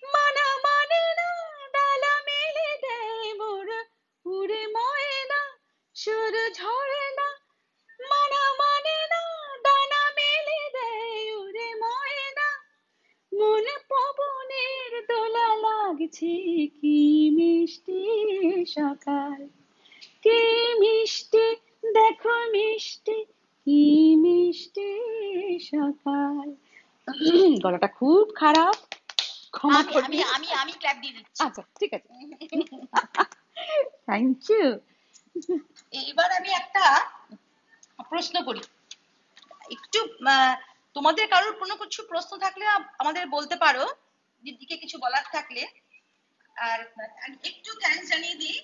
মানা মানে না, ডালা মেলে দেয় মোর উড়ে ময়না। সুর ঝরে না মানা মানে না, ডানা মেলে দেয় উড়ে ময়না। মন পবনের দোলা লাগছে কি মিষ্টি সকাল, কি মিষ্টি দেখো মিষ্টি, কি মিষ্টি সকাল। গলাটা খুব খারাপ, ক্ষমা করবে। আমি ক্ল্যাপ দিয়ে দিচ্ছি। আচ্ছা ঠিক আছে, থ্যাংক ইউ। এবার আমি একটা প্রশ্ন করি, একটু তোমাদের কারোর কোনো কিছু প্রশ্ন থাকলে আমাদের বলতে পারো, দিদিকে কিছু বলার থাকলে। আর একটু থ্যাঙ্কস জানিয়ে দিই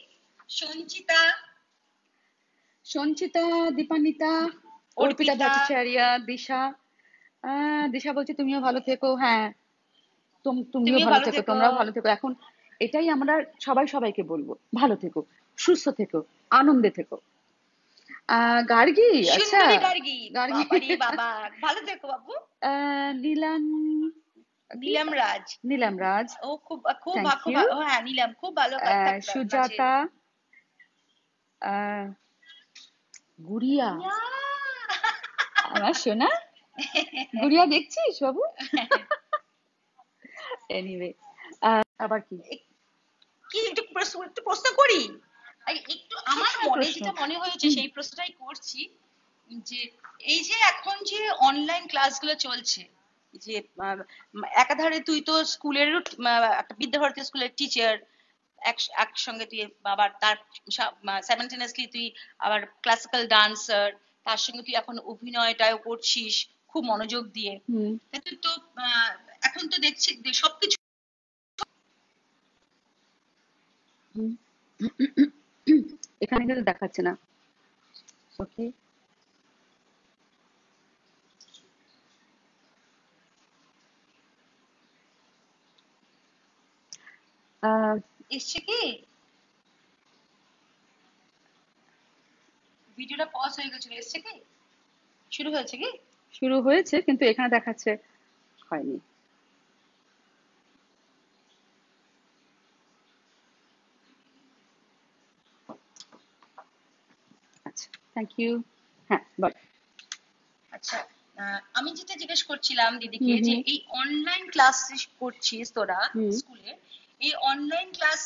সঞ্চিতা, দীপান্বিতা, অর্পিতা ভট্টাচার্য, দিশা। দিশা বলছে তুমিও ভালো থেকো। হ্যাঁ, তুমিও ভালো থেকো, তোমরাও ভালো থেকো। এখন এটাই আমরা সবাইকে বলবো, ভালো থেকো, সুস্থ থেকো, আনন্দে থেকো। গার্গী, আচ্ছা গার্গী বাবা ভালো থেকো বাবু। নীলাম রাজ, ও খুব হ্যাঁ নীলাম খুব ভালো। সুজাতা, আহ গুড়িয়া, আমার সোনা গুড়িয়া দেখছিস বাবু? এনিওয়ে, আবার কি কি একটু প্রশ্ন করি? একটু আমার সবসময় মনে প্রশ্ন। যেটা মনে হয়েছে সেই প্রশ্নটাই করছি, যে এই যে এখন যে অনলাইন ক্লাসগুলো চলছে, যে একাধারে তুই তো স্কুলের একটা বিদ্যাভারতী স্কুলের টিচার, একসঙ্গে তুই আবার তার সাইমালটেনিয়াসলি তুই আবার ক্লাসিক্যাল ডান্সার, তার সঙ্গে তুই এখন অভিনয়টাও করছিস খুব মনোযোগ দিয়ে। হুম তাতে তো এখন তো দেখছি যে সবকিছু হুম। এখানে কিন্তু দেখাচ্ছে না। ওকে, এসছে কি, ভিডিওটা পজ হয়ে গেছিল, এসছে কি, শুরু হয়েছে কি? শুরু হয়েছে কিন্তু এখানে দেখাচ্ছে হয়নি। আচ্ছা, থ্যাংক ইউ। হ্যাঁ বল। আচ্ছা, আমি যেটা জিজ্ঞেস করছিলাম দিদিকে, হুম যে হুম এই অনলাইন ক্লাস করছিস তোরা হুম। স্কুলে, এই অনলাইন ক্লাস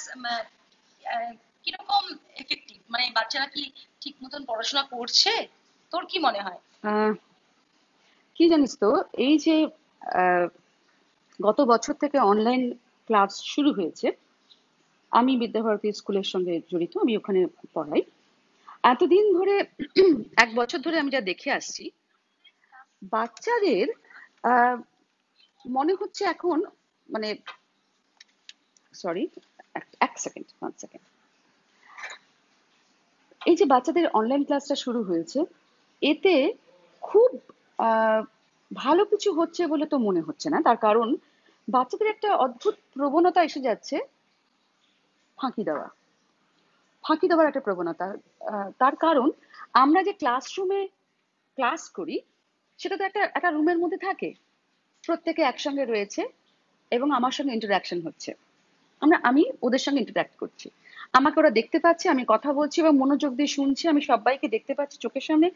কিরকম এফেক্টিভ, মানে বাচ্চারা কি ঠিক মতন পড়াশোনা করছে, তোর কি মনে হয়? আহ, কি জানিস তো, এই যে আহ, গত বছর থেকে অনলাইন ক্লাস শুরু হয়েছে, আমি বিদ্যাভারতী স্কুলের সঙ্গে জড়িত, আমি ওখানে পড়াই। এতদিন ধরে 1 বছর ধরে আমি যা দেখে আসছি, বাচ্চাদের আহ, মনে হচ্ছে এখন, মানে সরি, এক সেকেন্ড, 1 সেকেন্ড। এই যে বাচ্চাদের অনলাইন ক্লাসটা শুরু হয়েছে, এতে খুব আহ, ভালো কিছু হচ্ছে বলে তো মনে হচ্ছে না। তার কারণ বাচ্চাদের একটা অদ্ভুত প্রবণতা এসে যাচ্ছে, ফাঁকি দেওয়া, ফাঁকি দেওয়ার একটা প্রবণতা। তার কারণ আমরা যে ক্লাসরুমে ক্লাস করি, সেটা তো একটা একটা রুমের মধ্যে থাকে, প্রত্যেকে একসঙ্গে রয়েছে এবং আমার সঙ্গে ইন্টারাকশন হচ্ছে। আমি ওদের সঙ্গে ইন্টারাক্ট করছি, আমাকে ওরা দেখতে পাচ্ছে, আমি কথা বলছি এবং মনোযোগ দিয়ে শুনছি, আমি সবাইকে দেখতে পাচ্ছি চোখের সামনে,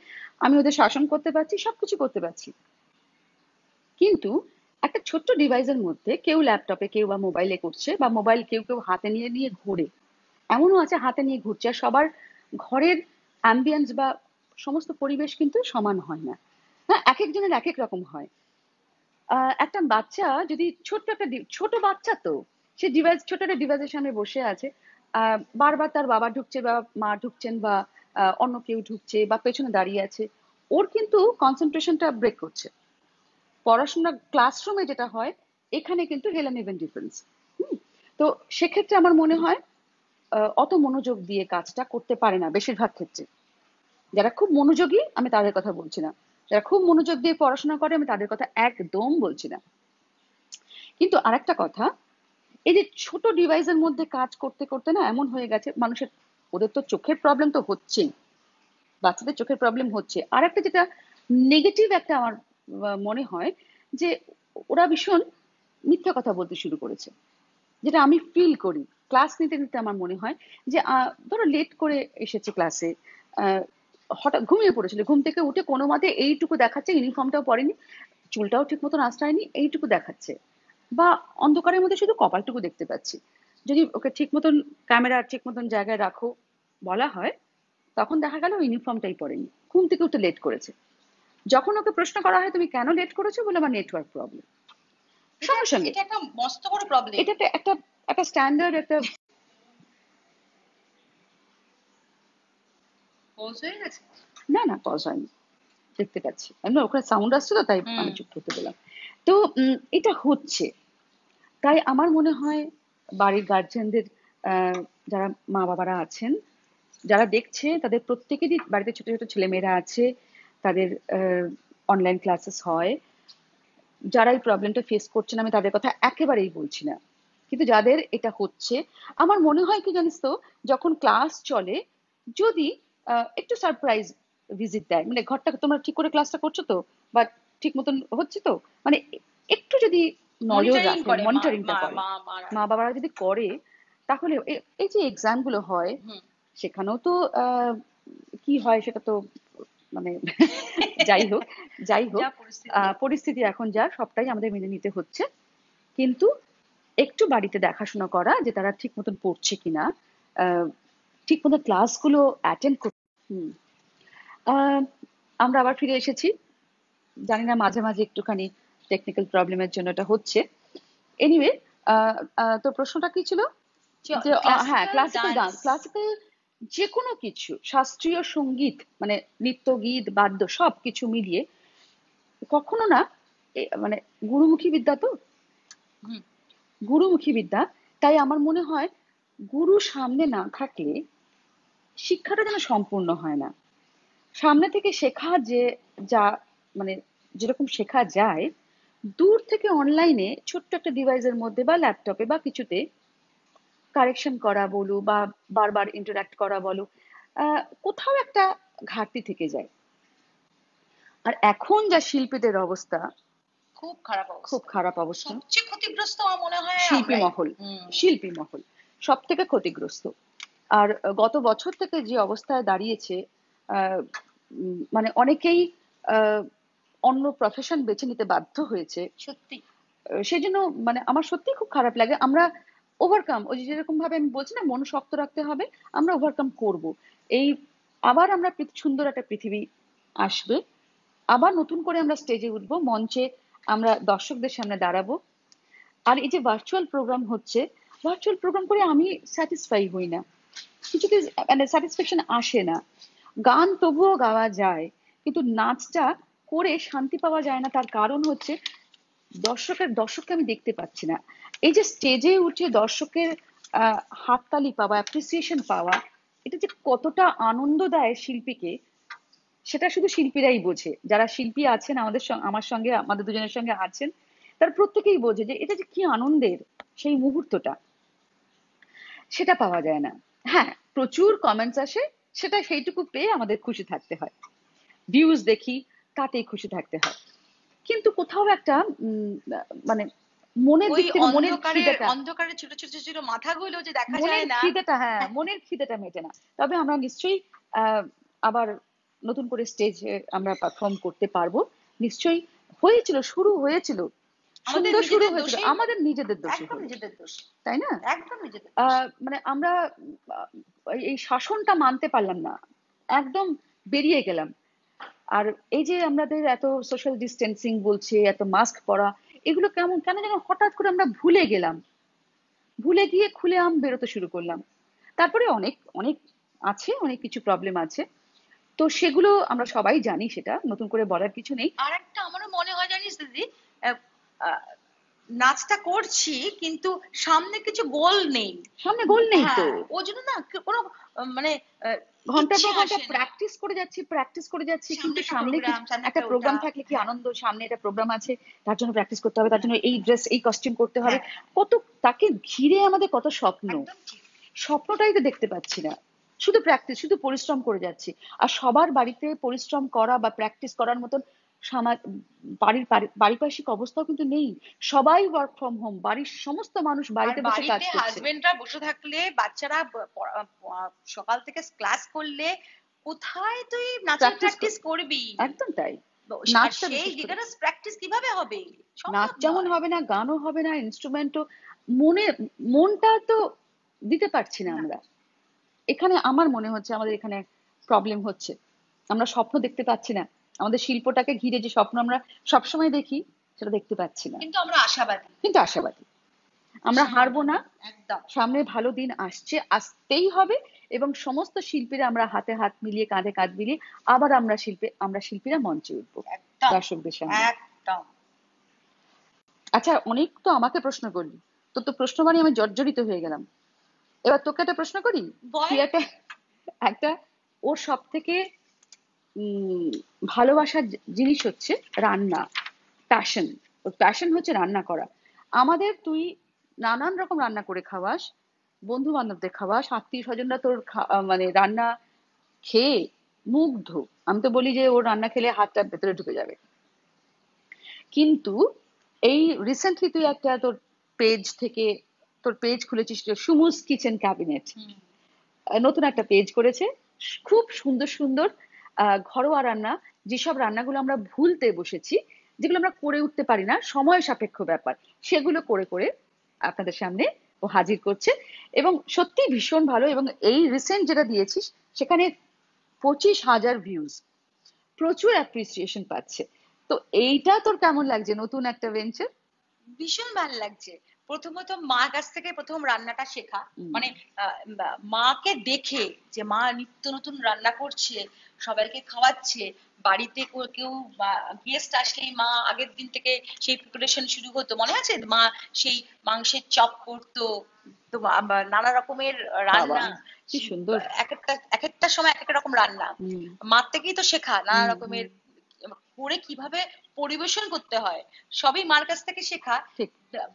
আমি ওদের শাসন করতে পারছি, সবকিছু করতে পারছি। কিন্তু একটা ছোট্ট ডিভাইসের মধ্যে কেউ ল্যাপটপে, কেউ বা মোবাইলে করছে, বা মোবাইল কেউ কেউ হাতে নিয়ে নিয়ে ঘোরে, এমনও আছে হাতে নিয়ে ঘুরছে। আর সবার ঘরের অ্যাম্বিয়েন্স বা সমস্ত পরিবেশ কিন্তু সমান হয় না। হ্যাঁ, এক একজনের এক এক রকম হয়। একটা বাচ্চা যদি ছোট্ট একটা ছোট বাচ্চা, তো সে ডিভাইস, ছোট একটা ডিভাইসের সামনে বসে আছে, বারবার তার বাবা ঢুকছে বা মা ঢুকছেন বা অন্য কেউ ঢুকছে বা পেছনে দাঁড়িয়ে আছে, ওর কিন্তু কনসেন্ট্রেশনটা ব্রেক করছে। পড়াশোনা ক্লাসরুমে যেটা হয়, এখানে কিন্তু হেল এন্ড ইভেন ডিফারেন্স। তো সেক্ষেত্রে আমার মনে হয় অত মনোযোগ দিয়ে কাজটা করতে পারে না বেশিরভাগ ক্ষেত্রে। যারা খুব মনোযোগী আমি তাদের কথা বলছি না, যারা খুব মনোযোগ দিয়ে পড়াশোনা করে আমি তাদের কথা একদম বলছি না। কিন্তু আরেকটা কথা, এই যে ছোট ডিভাইসের মধ্যে কাজ করতে করতে না এমন হয়ে গেছে মানুষের, ওদের তো চোখের প্রবলেম তো হচ্ছেই, বাচ্চাদের চোখের প্রবলেম হচ্ছে। আর একটা যেটা নেগেটিভ একটা আমার মনে হয়, যে ওরা ভীষণ মিথ্যা কথা বলতে শুরু করেছে, যেটা আমি ফিল করি ক্লাস নিতে নিতে। আমার মনে হয় যে ধরো লেট করে এসেছে ক্লাসে, হঠাৎ ঘুমিয়ে পড়েছিল, ঘুম থেকে উঠে কোনো মতে এইটুকু দেখাচ্ছে, ইউনিফর্মটাও পরেনি, চুলটাও ঠিক মতন আঁচড়ায়নি, এইটুকু দেখাচ্ছে, বা অন্ধকারের মধ্যে শুধু কপালটুকু দেখতে পাচ্ছি। যদি ওকে ঠিক মতন ক্যামেরা ঠিক মতন জায়গায় রাখো বলা হয়, তখন দেখা গেল ইউনিফর্মটাই পরেনি, ঘুম থেকে উঠে লেট করেছে। যখন ওকে প্রশ্ন করা হয় তুমি কেন লেট করেছো, বলে আমার নেটওয়ার্ক প্রবলেম, এটা সঙ্গে সঙ্গে। এটা একটা মস্ত বড় প্রবলেম। এটা একটা একটা একটা স্ট্যান্ডার্ড একটা। পজ হয়ে গেছে। না না, পজ হয়নি, দেখতে পাচ্ছি আমি, ওখানে সাউন্ড আসছিল তাই হুম। আমি চুপ করতে বললাম। তো এটা হচ্ছে, তাই আমার মনে হয় বাড়ির গার্জেনদের, যারা মা বাবারা আছেন, যারা দেখছে, তাদের প্রত্যেকেরই বাড়িতে ছোট ছোট ছেলেমেয়েরা আছে, তাদের অনলাইন ক্লাসেস হয়। যারা এই প্রবলেমটা ফেস করছেন আমি তাদের কথা একেবারেই বলছি না, কিন্তু যাদের এটা হচ্ছে, আমার মনে হয় কি জানিস তো, যখন ক্লাস চলে, যদি একটু সারপ্রাইজ ভিজিট দেয়, মানে ঘরটা তোমরা ঠিক করে ক্লাসটা করছো তো, বা ঠিক মতন হচ্ছে তো, মানে একটু যদি নজর মনিটরিং রাখে, করে মনিটরিংটা মা করে মা মারা। মা বাবারা যদি করে, তাহলে এই যে এক্সাম গুলো হয়, হুম। সেখানেও তো কি হয় সেটা তো মানে যাই হোক যাই হোক যা পরিস্থিতি। পরিস্থিতি এখন যা সবটাই আমাদের মেনে নিতে হচ্ছে, কিন্তু একটু বাড়িতে দেখাশোনা করা যে তারা ঠিক মতন পড়ছে কিনা, ঠিক মতো ক্লাসগুলো অ্যাটেন্ড করছে। আহ, আমরা আবার ফিরে এসেছি, জানি না মাঝে মাঝে একটুখানি টেকনিক্যাল প্রবলেমের জন্য এটা হচ্ছে। এনিওয়ে, তো প্রশ্নটা কি ছিল? যে হ্যাঁ, ক্লাসিক্যাল ডান্স, ক্লাসিক্যাল যে কোনো কিছু, শাস্ত্রীয় সঙ্গীত মানে নৃত্য গীত বাদ্য সব কিছু মিলিয়ে কখনো না মানে গুরুমুখী বিদ্যা তো, হুম। গুরুমুখী বিদ্যা, তাই আমার মনে হয় গুরু সামনে না থাকলে শিক্ষাটা যেন সম্পূর্ণ হয় না। সামনে থেকে শেখা যে যা মানে যেরকম শেখা যায়, দূর থেকে অনলাইনে ছোট্ট একটা ডিভাইসের মধ্যে বা ল্যাপটপে বা কিছুতে কারেকশন করা বলো বা বারবার ইন্টারাক্ট করা বলো, কোথাও একটা ঘাটতি থেকে যায়। আর এখন যা শিল্পীদের অবস্থা, খুব খারাপ খুব অবস্থা। খারাপ অবস্থা। সবচেয়ে ক্ষতিগ্রস্ত আমার মনে হয় শিল্পী আমরাই। মহল, শিল্পী মহল সব থেকে ক্ষতিগ্রস্ত। আর গত বছর থেকে যে অবস্থায় দাঁড়িয়েছে, মানে অনেকেই আহ, অন্য প্রফেশন বেছে নিতে বাধ্য হয়েছে। সত্যি সেই জন্য মানে আমার সত্যি খুব খারাপ লাগে। আমরা ওভারকাম, ওই যে যেরকম ভাবে আমি বলছি না মন শক্ত রাখতে হবে, আমরা ওভারকাম করব। এই আবার আমরা সুন্দর একটা পৃথিবী আসবে, আবার নতুন করে আমরা স্টেজে উঠবো, মঞ্চে আমরা দর্শকদের সামনে দাঁড়াবো। আর এই যে ভার্চুয়াল প্রোগ্রাম হচ্ছে, ভার্চুয়াল প্রোগ্রাম করে আমি স্যাটিসফাই হই না, কিছুতে মানে স্যাটিসফ্যাকশন আসে না। গান তবুও গাওয়া যায়, কিন্তু নাচটা করে শান্তি পাওয়া যায় না। তার কারণ হচ্ছে দর্শককে আমি দেখতে পাচ্ছি না। এই যে স্টেজে উঠে দর্শকের হাততালি পাওয়া, অ্যাপ্রিসিয়েশন পাওয়া, এটা যে কতটা আনন্দ দেয় শিল্পীকে, সেটা শুধু শিল্পীরাই বোঝে। যারা শিল্পী আছেন আমাদের আমার সঙ্গে, আমাদের দুজনের সঙ্গে আছেন, তারা প্রত্যেকেই বোঝে যে এটা যে কি আনন্দের সেই মুহূর্তটা, সেটা পাওয়া যায় না। হ্যাঁ, প্রচুর কমেন্টস আসে, সেটা সেইটুকু পেয়ে আমাদের খুশি থাকতে হয়, ভিউজ দেখি তাতেই খুশি থাকতে হয়, কিন্তু কোথাও একটা মানে মনের ওই দিক থেকে মনের অন্ধকারে খিদেটা, অন্ধকারে ছোট ছোট ছোট মাথাগুলো যে দেখা মনের যায় না। খিদেটা, হ্যাঁ মনের খিদেটা মেটে না। তবে আমরা নিশ্চয়ই আবার নতুন করে স্টেজে আমরা পারফর্ম করতে পারবো নিশ্চয়ই। হয়েছিল, শুরু হয়েছিল, আমাদের সুন্দর শুরু নিজেদের হয়েছিল, দোষেই আমাদের নিজেদের দোষে একদম হলো, নিজেদের দোষ, তাই না? একদম নিজেদের দোষ। মানে আমরা এই শাসনটা মানতে পারলাম না, একদম বেরিয়ে গেলাম। আর এই যে আমাদের এত সোশ্যাল ডিস্টেন্সিং বলছে, এত মাস্ক পরা, এগুলো কেমন কেন যেন হঠাৎ করে আমরা ভুলে গেলাম, ভুলে গিয়ে খুলে আম বেরোতে শুরু করলাম। তারপরে অনেক অনেক আছে, অনেক কিছু প্রবলেম আছে, তো সেগুলো আমরা সবাই জানি, সেটা নতুন করে বলার কিছু নেই। আর একটা আমারও মনে হয় জানিস দিদি, আহ, আহ, নাচটা করছি কিন্তু সামনে কিছু গোল নেই। সামনে গোল নেই তো, হ্যাঁ, ওই জন্য না কোনো মানে ঘন্টার ইচ্ছে পর ঘন্টা আসে না। প্র্যাকটিস করে যাচ্ছি, প্র্যাকটিস করে যাচ্ছি, সামনে কিন্তু একটা সামনে প্রোগ্রাম, সামনে একটা একটা ওটা। প্রোগ্রাম থাকলে কি হ্যাঁ, আনন্দ, সামনে একটা প্রোগ্রাম আছে তার জন্য প্র্যাকটিস করতে হবে, তার জন্য এই ড্রেস এই কস্টিউম করতে হবে, হ্যাঁ, কত তাকে ঘিরে আমাদের কত স্বপ্ন, একদম ঠিক। স্বপ্নটাই তো দেখতে পাচ্ছি না। শুধু প্র্যাকটিস, শুধু পরিশ্রম করে যাচ্ছি। আর সবার বাড়িতে পরিশ্রম করা বা প্র্যাকটিস করার মতন বাড়ির পারিপার্শ্বিক অবস্থাও কিন্তু নেই। সবাই ওয়ার্ক ফ্রম হোম, বাড়ির সমস্ত মানুষ আর বাড়িতে বসে কাজ বাড়িতে করছে। হাজবেন্ডরা বসে থাকলে, বাচ্চারা সকাল থেকে ক্লাস করলে, কোথায় তুই নাচের প্র্যাকটিস, প্র্যাকটিস করবি? একদম তাই। আর নাচটা সেই বিশেষ করে, রিগারাস প্র্যাকটিস কিভাবে হবে? নাচ সম্ভব যেমন নয়। হবে না, গানও হবে না, ইনস্ট্রুমেন্টও, মনে মনটা তো দিতে পারছি না না, আমরা। এখানে আমার মনে হচ্ছে আমাদের এখানে প্রবলেম হচ্ছে, আমরা স্বপ্ন দেখতে পাচ্ছি না। আমাদের শিল্পটাকে ঘিরে যে স্বপ্ন আমরা সবসময় দেখি, সেটা দেখতে পাচ্ছি না, কিন্তু আমরা আশাবাদী। কিন্তু আশাবাদী। আমরা হারবো না, একদম সামনে ভালো দিন আসছে, আসতেই হবে। এবং সমস্ত শিল্পীরা আমরা হাতে হাত মিলিয়ে, কাঁধে কাঁধ মিলিয়ে আবার আমরা শিল্পীরা মঞ্চে উঠবো একদম দর্শকদের সামনে। একদম। আচ্ছা, অনেক তো আমাকে প্রশ্ন করলি, তোর তো প্রশ্ন মানে আমি জর্জরিত হয়ে গেলাম। এবার তোকে একটা প্রশ্ন করি। বল। তুই একটা একটা ওর সব থেকে ভালোবাসার জিনিস হচ্ছে রান্না, প্যাশন। ওর প্যাশন হচ্ছে রান্না করা। আমাদের তুই নানান রকম রান্না করে খাওয়াস, বন্ধু বান্ধবদের খাওয়াস, আত্মীয় স্বজনরা তোর মানে রান্না খেয়ে মুগ্ধ। আমি তো বলি যে ওর রান্না খেলে হাতটা ভেতরে ঢুকে যাবে। কিন্তু এই রিসেন্টলি তুই তোর পেজ খুলেছিস, সুমুস কিচেন ক্যাবিনেট। নতুন একটা পেজ করেছে, খুব সুন্দর সুন্দর ঘরোয়া রান্না, যেসব রান্নাগুলো আমরা ভুলতে বসেছি, যেগুলো আমরা করে উঠতে পারি না, সময় সাপেক্ষ ব্যাপার, সেগুলো করে করে আপনাদের সামনে ও হাজির করছে। এবং সত্যি ভীষণ ভালো। এবং এই রিসেন্ট যেটা দিয়েছিস সেখানে 25,000 ভিউজ, প্রচুর অ্যাপ্রিসিয়েশন পাচ্ছে। তো এইটা তোর কেমন লাগছে, নতুন একটা ভেঞ্চার? ভীষণ ভালো লাগছে। প্রথমত মার কাছ থেকে প্রথম রান্নাটা শেখা, মানে মাকে দেখে যে মা নিত্য নতুন রান্না করছে, সবাইকে খাওয়াচ্ছে, বাড়িতে কেউ গেস্ট আসলেই মা আগের দিন থেকে সেই প্রিপারেশন শুরু হতো, মনে আছে মা সেই মাংসের চপ করতো, তো নানা রকমের রান্না, কি সুন্দর, এক একটা সময় এক এক রকম রান্না, মার থেকেই তো শেখা নানা রকমের করে কিভাবে পরিবেশন করতে হয়, সবই মার কাছ থেকে শেখা।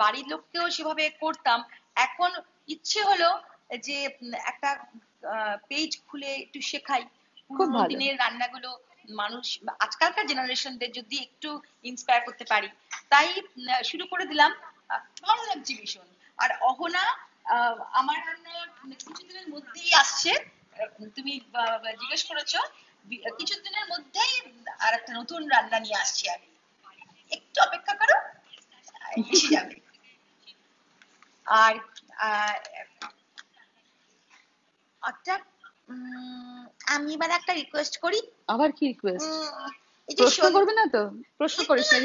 বাড়ির লোককেও সেভাবে করতাম। এখন ইচ্ছে হলো যে একটা পেজ খুলে একটু শেখাই পুরোনো দিনের রান্নাগুলো, মানুষ আজকালকার জেনারেশনদের যদি একটু ইন্সপায়ার করতে পারি, তাই শুরু করে দিলাম। ভালো লাগছে ভীষণ। আর অহনা আমার রান্না কিছুদিনের মধ্যেই আসছে, তুমি জিজ্ঞেস করেছো, কিছুদিনের মধ্যেই আর একটা নতুন রান্না নিয়ে আসছি আমি, একটু অপেক্ষা করো, এসে যাবে। আর একটা আমি এবার একটা রিকোয়েস্ট করি। আবার কি রিকোয়েস্ট? প্রশ্ন করবে না তো? প্রশ্ন করিস না।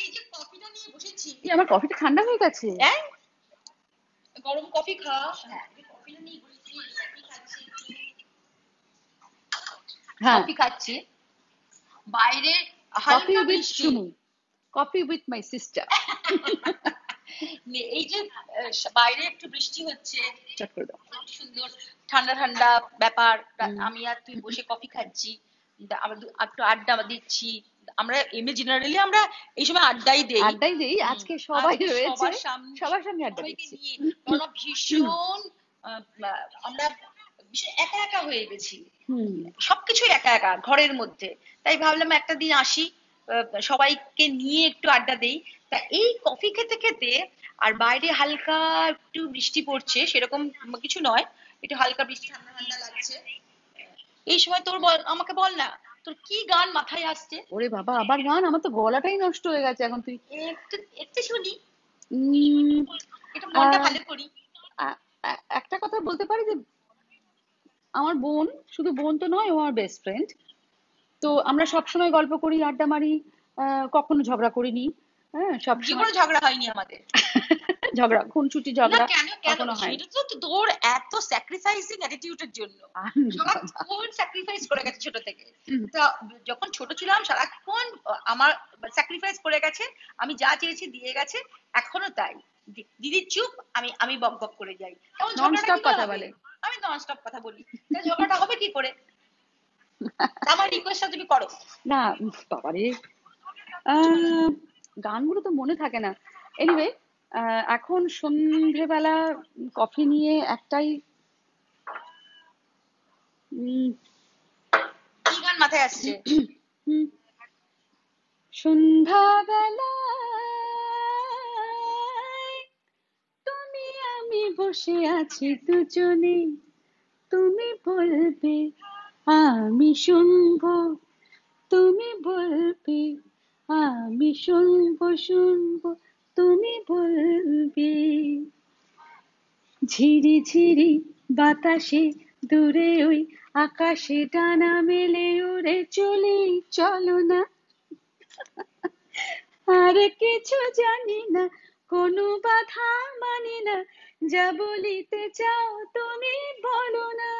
এই যে কফিটা নিয়ে বসেছি, আমার কফিটা ঠান্ডা হয়ে গেছে। হ্যাঁ, গরম কফি খাও। হ্যাঁ, কফিটা নিয়ে বসেছি, কফি খাচ্ছি, কফি খাচ্ছি, বাইরে হালকা বৃষ্টি। Coffee with my sister. এই যে বাইরে একটু বৃষ্টি হচ্ছে, চট করে দাও, সুন্দর ঠান্ডা ঠান্ডা ব্যাপার, আমি আর তুই বসে কফি খাচ্ছি, একটু আড্ডা দিচ্ছি। আমরা এমনি জেনারেলি আমরা এই সময় আড্ডাই দেই। আজকে সবাই রয়েছে, সবার সঙ্গে আড্ডা দিচ্ছি। ভীষণ আমরা ভীষণ একা একা হয়ে গেছি, সবকিছুই একা একা ঘরের মধ্যে। তাই ভাবলাম একটা দিন আসি, সবাইকে নিয়ে একটু আড্ডা দেই। তা এই কফি খেতে খেতে, আর বাইরে হালকা একটু বৃষ্টি পড়ছে, সেরকম কিছু নয়, একটু হালকা বৃষ্টি, ঠান্ডা ঠান্ডা লাগছে। এই সময় তোর আমাকে বল না, তোর কি গান মাথায় আসছে? ওরে বাবা, আবার গান? আমার তো গলাটাই নষ্ট হয়ে গেছে এখন। তুই একটু শুনি, একটু মনটা ভালো করি। একটা কথা বলতে পারি যে আমার বোন, শুধু বোন তো নয়, ও আমার বেস্ট ফ্রেন্ড। তো আমরা সবসময় গল্প করি, আড্ডা মারি, কখনো ঝগড়া করিনি। হ্যাঁ, জীবনে ঝগড়া হয়নি আমাদের। ঝগড়া, খুনসুটি ঝগড়া কখনো হয়। সেটা তো তোর এত স্যাক্রিফাইসিং অ্যাটিটিউডের জন্য, সারাক্ষণ স্যাক্রিফাইস করে গেছে ছোট থেকে। তো যখন ছোট ছিলাম সারাক্ষণ আমার স্যাক্রিফাইস করে গেছে, আমি যা চেয়েছি দিয়ে গেছে, এখনো তাই। দিদি চুপ, আমি বক বক করে যাই, ননস্টপ কথা বলে, আমি ননস্টপ কথা বলি, ঝগড়াটা হবে কি করে? আমার রিকোয়েস্টটা তুমি করো না। বাবারে, গানগুলো তো মনে থাকে না। এনিওয়ে, এখন সন্ধেবেলা কফি নিয়ে একটাই কি গান মাথায় আসছে? সন্ধ্যাবেলা তুমি আমি বসে আছি দুজনে, তুমি বলবে আমি শুনবো, তুমি বলবে আমি শুনবো, তুমি বলবে। ঝিরি ঝিরি বাতাসে দূরে ওই আকাশে ডানা মেলে উড়ে চলি, চলো না। আর কিছু জানি না, কোনো বাধা মানি না, যা বলিতে চাও তুমি বলো না।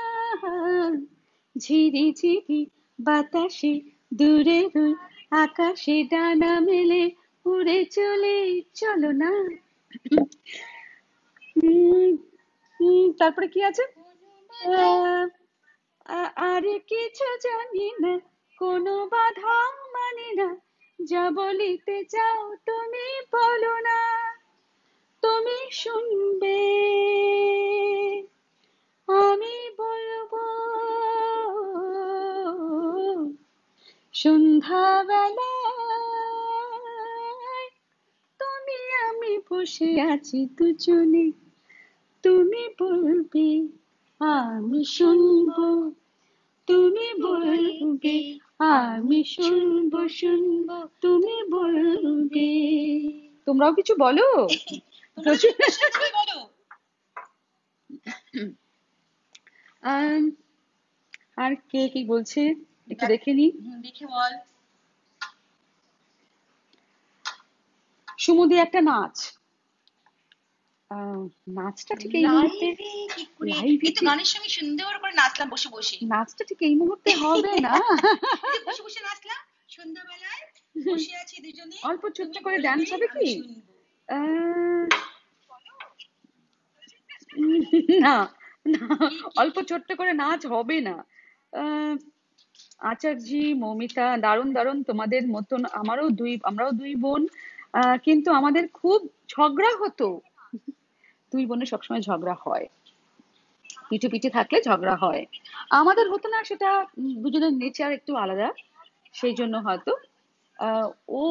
ঝিরি ঝিরি বাতাসে দূরে ওই আকাশে ডানা মেলে উড়ে চলে, চলো না। তারপরে কি আছে? আর কিছু জানি না, কোনো বাধা মানি না, যা বলিতে চাও তুমি বলো না, তুমি শুনবে আমি বলবো। সন্ধ্যাবেলায় তুমি আমি বসে আছি দুজনে, তুমি বলবে আমি শুনবো তুমি বলবে, আমি শুনবো শুনবো তুমি বলবে। তোমরাও কিছু বলো। তোমরা যদি প্রশ্ন তুমি বলো। আম, আর কে কি বলছে একটু দেখে নি। দেখে বল। সুমদি একটা নাচ, নাচটা ঠিক এই মুহূর্তে লাইভে কি করে? লাইভে এই তো গানের সঙ্গে সুন্দর করে নাচলাম বসে বসে। নাচটা ঠিক এই মুহূর্তে হবে না। এই যে বসে বসে নাচলাম সন্ধ্যাবেলায়, বসে আছি দুজনে, অল্প ছোট্ট তুমি করে বলবে ডান্স হবে আমি কি? শুনবো। আহ, না না, অল্প ছোট্ট করে নাচ হবে না। আহ, আচার্যি, মৌমিতা, দারুণ দারুণ, তোমাদের মতন আমরাও দুই বোন, কিন্তু আমাদের খুব ঝগড়া হতো। দুই বোনের সবসময় ঝগড়া হয়, পিঠে পিঠে থাকলে ঝগড়া হয়। আমাদের হতো না, সেটা দুজনের নেচার একটু আলাদা, সেই জন্য হয়তো। আহ, ও